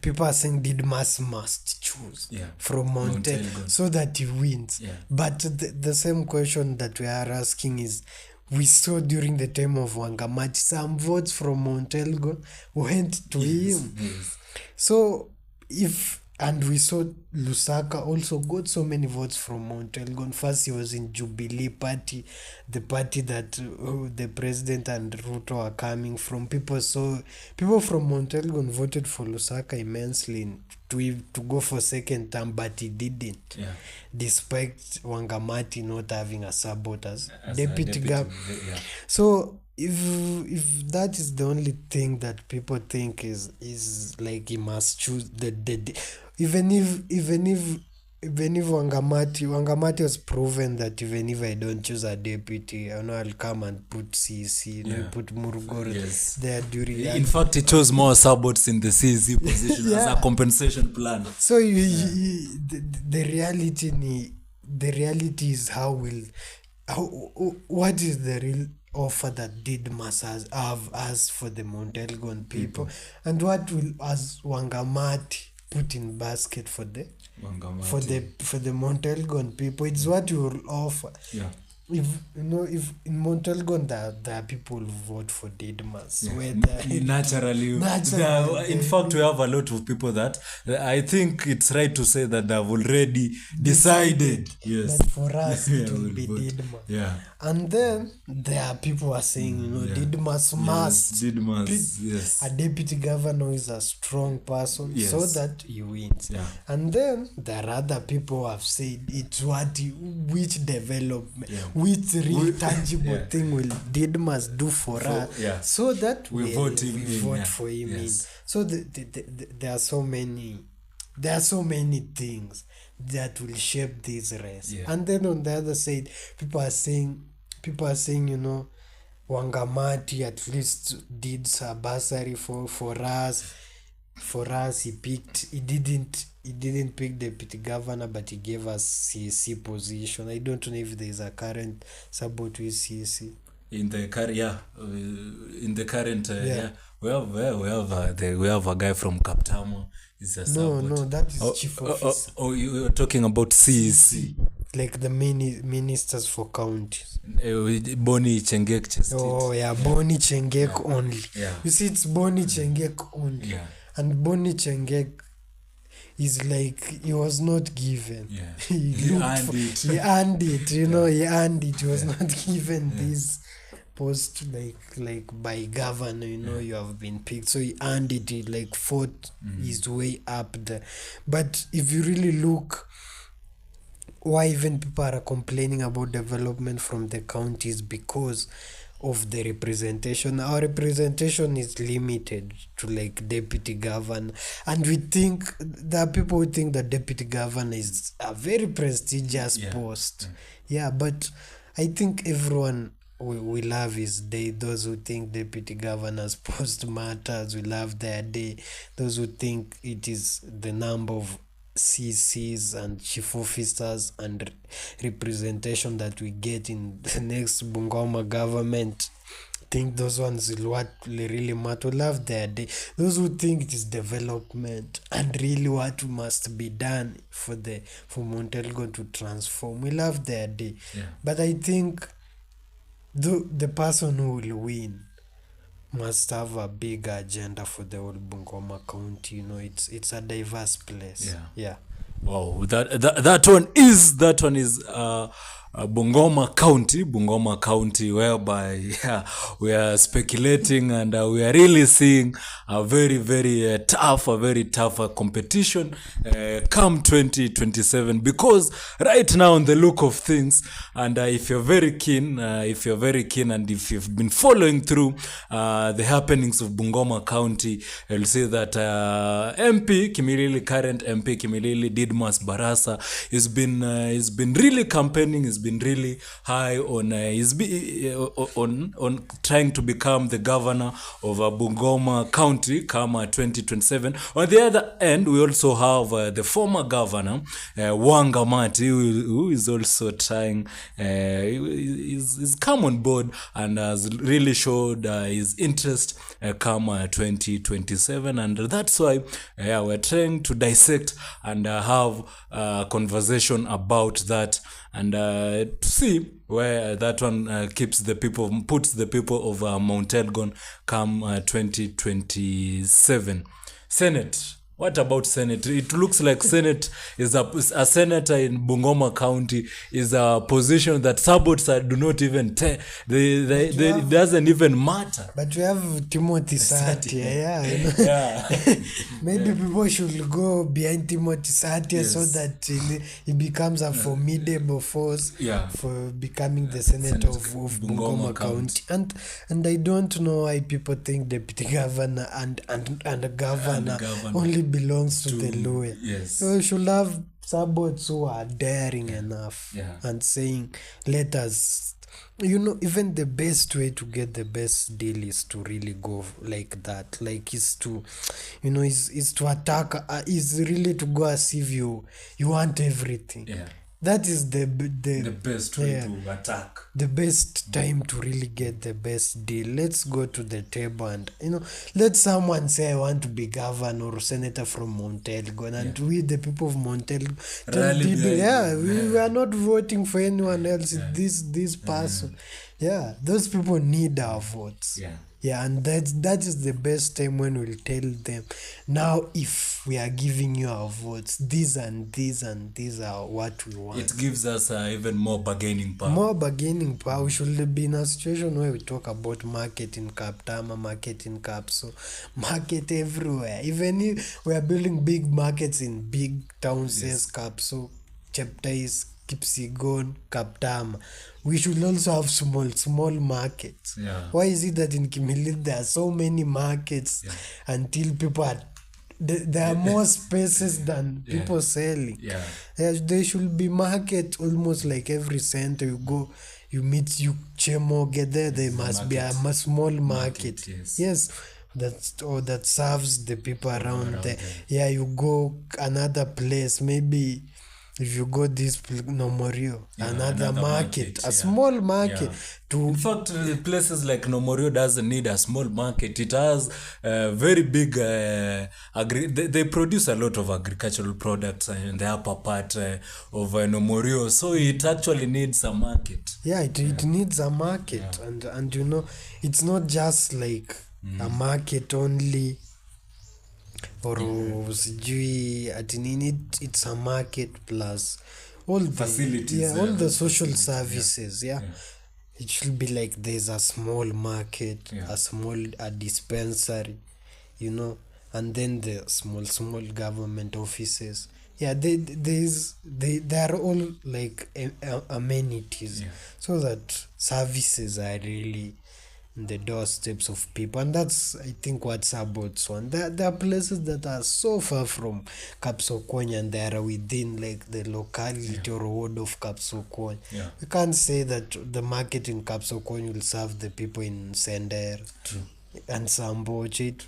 people are saying Didmas must choose from Mount Elgon so that he wins. But the same question that we are asking is, we saw during the time of Wangamati, some votes from Mount Elgon went to him. Yes. So and we saw Lusaka also got so many votes from Mount Elgon. First, he was in Jubilee Party, the party that the president and Ruto are coming from. People from Mount Elgon voted for Lusaka immensely to go for second term, but he didn't. Despite Wangamati not having a sabot as deputy governor. So if that is the only thing that people think is like he must choose even if Wangamati was proven that even if I don't choose a deputy, I'll come and put CC, put Murugoro there during that. In fact, he chose more sabots in the CC position as a compensation plan. So the reality is what is the real offer that Didmas has for the Mount Elgon people, and what will as Wangamati put in basket for the Mount Elgon people? It's what you will offer. If in Mount Elgon there are people who vote for Didmas, naturally. In fact, we have a lot of people that I think it's right to say that they've already decided that for us it will be Didmas. And then there are people who are saying, Didmas must. A deputy governor is a strong person so that he wins. And then there are other people who have said it's which development, which real tangible thing will Didmas do for us so that we vote for him. So there are so many things that will shape this race. And then on the other side, people are saying, Wangamati at least did a bursary for us. For us, he didn't pick deputy governor, but he gave us CC position. I don't know if there is a current sabot with CC. In the current we have a guy from Kaptamo. No, that is chief officer. You were talking about CEC. Like the ministers for counties. Boni Chengek Chestit. Boni Chengek only. You see, it's Boni Chengek only. And Boni Chengek, is like he was not given. Yeah. he He looked earned for, it. he earned it, you know, he earned it. He was not given this post like by governor, you know, you have been picked. So he earned it, he like fought his way up there. But if you really look why even people are complaining about development from the counties, because of the representation. Our representation is limited to like deputy governor, and we think there are people who think that deputy governor is a very prestigious post. Yeah, but I think everyone we love his day. Those who think deputy governor's post matters, we love their day. Those who think it is the number of CCs and chief officers and representation that we get in the next Bungoma government, think those ones will what really matter. Love their day. Those who think it is development and really what must be done for Mount Elgon to transform, we love their day. But I think the person who will win must have a big agenda for the whole Bungoma County. You know, it's a diverse place. Yeah. Wow, that one is Bungoma County, whereby we are speculating and we are really seeing a very tough competition come 2027, because right now on the look of things, and if you're very keen and if you've been following through the happenings of Bungoma County, you'll see that current MP Kimilili Didmas Barasa has been really campaigning, has been really high on on trying to become the governor of Bungoma County come 2027. On the other end, we also have the former governor Wanga Mati, who is also trying, is come on board and has really showed his interest come 2027, and that's why we're trying to dissect and have a conversation about that, and to see where that one puts the people of Mount Elgon come 2027. Senate. What about Senate? It looks like Senate is a senator in Bungoma County is a position that sabots do not even it doesn't even matter. But we have Timothy Satia, you know? Maybe people should go behind Timothy Satia so that he becomes a formidable force for becoming the senator of Bungoma County. And I don't know why people think deputy governor and governor only belongs to the lawyer. So we should have sabots who are daring enough and saying, let us, you know, even the best way to get the best deal is to really go like that, like is to, you know, is to attack, is really to go as if you want everything. That is the best way to attack. The best time to really get the best deal. Let's go to the table and, you know, let someone say, I want to be governor or senator from Mount Elgon, and we, the people of Mount Elgon, we are not voting for anyone else. This person. Those people need our votes. And that is the best time when we'll tell them, now if we are giving you our votes, these and these and these are what we want. It gives us even more bargaining power. We should be in a situation where we talk about market in Kaptama, market in Kapso, market everywhere. Even if we are building big markets in big towns, as Kapso, Cheptais, Kipsigon, Kaptama, we should also have small markets. Why is it that in Kimilili there are so many markets until people are there are more spaces than people selling? There should be market almost like every center you go, you meet, you Chemo get there must be a small market. That serves the people around there. You go another place, maybe if you go this Nomorio, another market, a small market. In fact, places like Nomorio doesn't need a small market. It has very big, they produce a lot of agricultural products in the upper part of Nomorio. So it actually needs a market. It needs a market. And you know, it's not just like a market only or sijui ati nini, it's a market plus all the Facilities, all the the social facilities, services. It should be like there's a small market, a small dispensary, and then the small government offices. They are all like amenities, so that services are really in the doorsteps of people, and that's, I think, what's about one. There are places that are so far from Kapsokony, and they are within like the locality or ward of Kapsokony. We can't say that the market in Kapsokony will serve the people in Sender and Samboch. It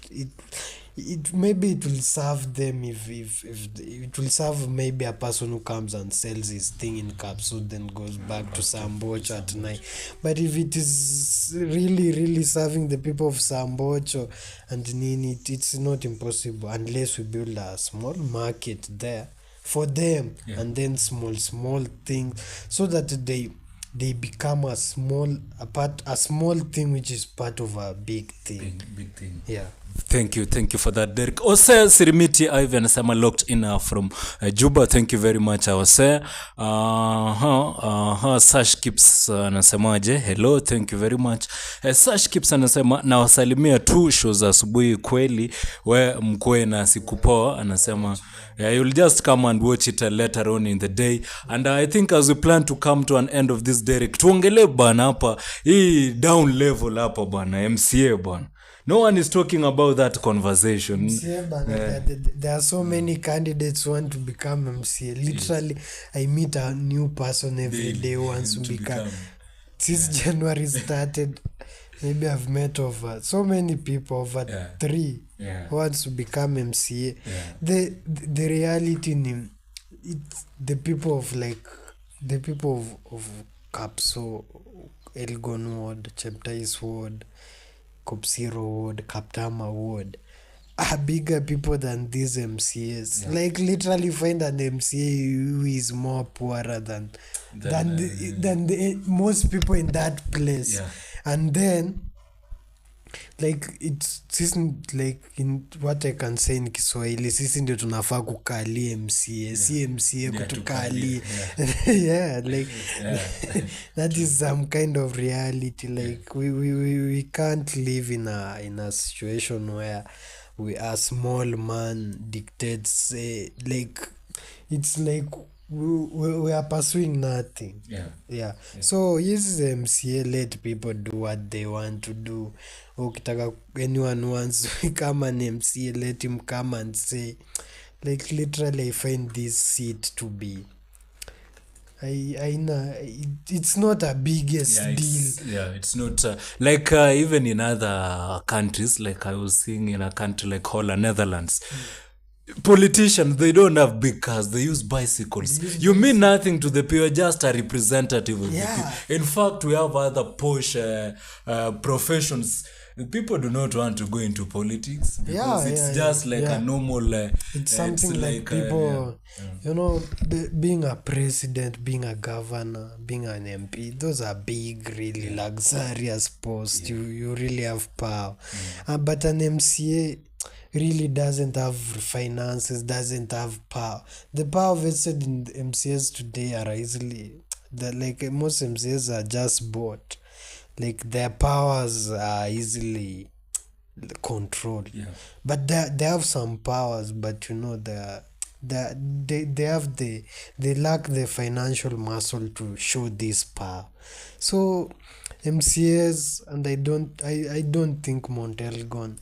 maybe it will serve them if it will serve maybe a person who comes and sells his thing in Kapsu, then goes back to Samboch at night. But if it is really serving the people of Sambocho and Nini, it's not impossible unless we build a small market there for them, and then small things, so that they become a small thing which is part of a big thing. Big thing. Thank you for that, Derick. Ose Sirimiti Ivan anasema locked in from Juba. Thank you very much Ose. Sash Kips anasemaje? Hello, thank you very much. Sash Kips anasema na wasalimia tu show za asubuhi kweli, we mkwe na sikupoa. Anasema you'll just come and watch it later on in the day, and I think as we plan to come to an end of this, Derick, tuongele bana hapa hii down level hapa bana MCA bana. No one is talking about that conversation. There are so many candidates who want to become MCA. Literally, I meet a new person every day who wants to become. Since January started, maybe I've met over so many people, over 3 who wants to become MCA. The reality in it's the people of Kapso, Elgon Ward, Cheptais Ward, Kopsiro Ward, Kaptama Ward are bigger people than these MCAs. Like literally find an MCA who is more poorer than most people in that place. And then like it's like in what I can say in Kiswahili, sisi ndio tunafaa kukali MCA, si MCA kutukali. That is some kind of reality. Like we can't live in a situation where a small man dictates, like it's like we are pursuing nothing. So yes, MCA, let people do what they want to do. Ukitaka anyone wants to become an MCA, let him come and say, like literally I find this seat to be it's not a biggest deal. It's not like even in other countries, like I was seeing in a country like Holland, Netherlands, politicians, they don't have big cars, they use bicycles. You mean nothing to the people, just a representative of the people. In fact, we have other posh professions. People do not want to go into politics because it's just like a normal it's something like people being a president, being a governor, being an MP, those are big, really luxurious posts. You really have power. But an MCA really doesn't have finances, doesn't have power. The power vested in the MCAs today are easily like most MCAs are just bought. Like their powers are easily controlled. But they have some powers, but they lack the financial muscle to show this power. So MCAs, and I don't think Montelgon.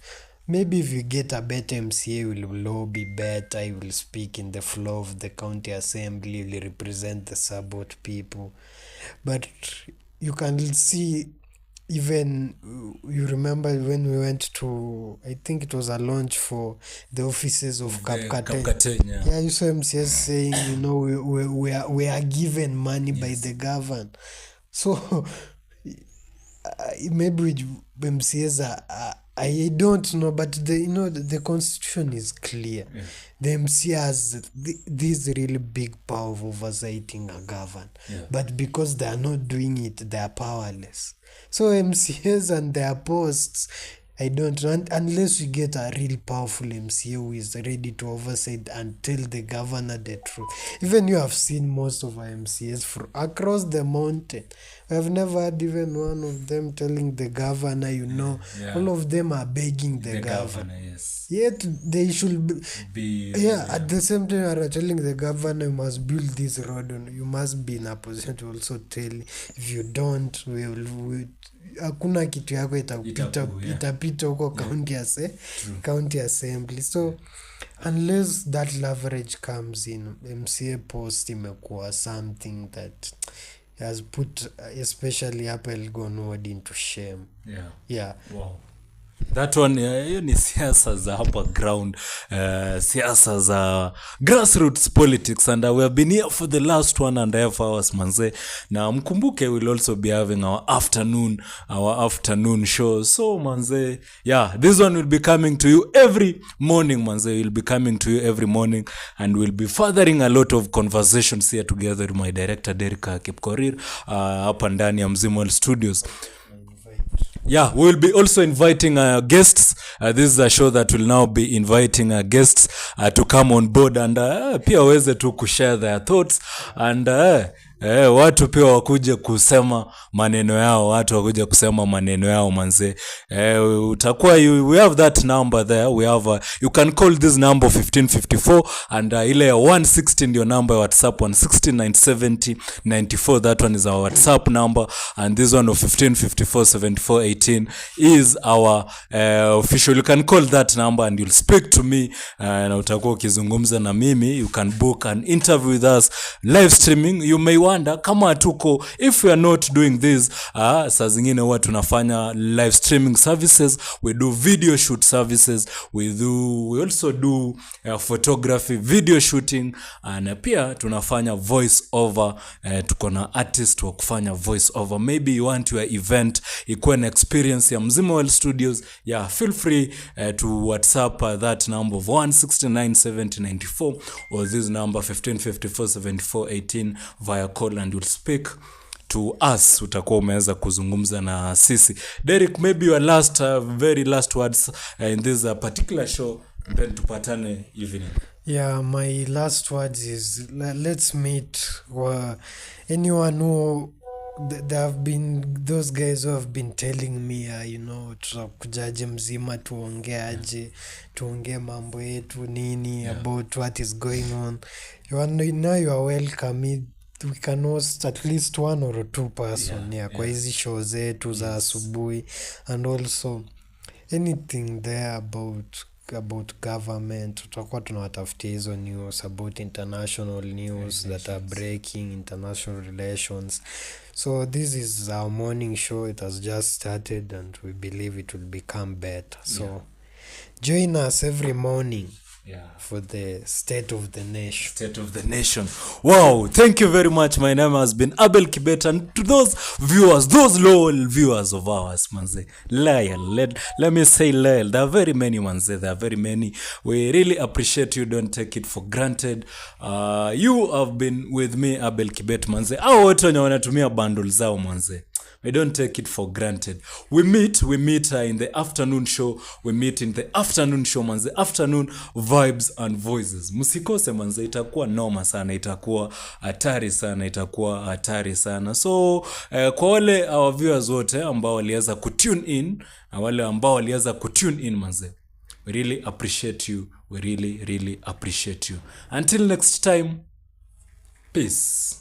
Maybe if you get a better MCA, will lobby better, I will speak in the floor of the county assembly, will represent the support people. But you can see, even you remember when we went to, I think it was a launch for the offices of Kapkaten. You saw MCS saying, we are given money by the government. So maybe MCS I don't know, but the constitution is clear. The MC has this really big power of oversighting a government, but because they are not doing it, they are powerless. So MCAs and their posts I don't unless we get a real powerful MCA who is ready to oversight and tell the governor the truth. Even you have seen most of our MCAs across the mountain. We have never had even one of them telling the governor, all of them are begging the governor. Yes. Yet they should be at the same time are telling the governor, you must build this road, and you must be in a position to also tell, if you don't, hakuna kitu yako itapita huko county assembly. So unless that leverage comes in, MCA post imekuwa something that has put especially Abel Gonward into shame. Wow. That one, hiyo ni siasa za hapa ground, siasa za grassroots politics, and we have been here for the last 1.5 hours manze, na mkumbuke we'll also be having our afternoon show. So manze, this one will be coming to you every morning manze, we'll be coming to you every morning, and we'll be furthering a lot of conversations here together with my director Derick kipkorir hapa ndani ya Mzimwell Studios. We will be also inviting guests. This is a show that will now be inviting guests to come on board, and pia waweze tu kushare their thoughts, and watu pia wakuje kusema maneno yao, manze. Utakuwa we have that number there. We have you can call this number 1554, and ile 160 ndio number ya WhatsApp, 1697094. That one is our WhatsApp number, and this one of 15547418 is our official. You can call that number and you'll speak to me, na utakuwa ukizungumza na mimi. You can book an interview with us live streaming. You may wonder kama hatuko, if we are not doing this, saa zingine huwa tunafanya live streaming services, we do video shoot services, we also do photography, video shooting, na pia tunafanya voice over. Tuko na artist wa kufanya voice over. Maybe you want your event ikuwe an experience ya Mzimwell Studios, feel free to WhatsApp that number of 1697094 or this number 15547418 via call, and you'll speak to us. Utakuwa umeweza kuzungumza na sisi. Derick, maybe your very last words in this particular show, then tupatane evening. My last words is, let's meet anyone who there have been those guys who have been telling me tutakujaje Mzima, tuongee mambo yetu nini about what is going on. You are welcome. We can host at least 1 or 2 person kwa hizi show zetu za asubuhi, and also anything there about government. Tutakuwa tunawatafutia hizo news about international news that are breaking, international relations. So this is our morning show. It has just started, and we believe it will become better. So join us every morning for the State of the Nation. Wow, thank you very much. My name has been Abel Kibet, and to those viewers, those loyal viewers of ours, manze, loyal, let me say loyal. There are very many, manze, there are very many. We really appreciate you. Don't take it for granted. You have been with me, Abel Kibet, manze. Hao wote wenye wanatumia bundle zao, manze, we don't take it for granted. We meet in the afternoon show. Manze, afternoon vibes and voices. Musikose manze, itakuwa noma sana, itakuwa hatari sana. So kwa wale our viewers wote ambao waliweza kutune in, manze, we really appreciate you. We really appreciate you. Until next time, peace.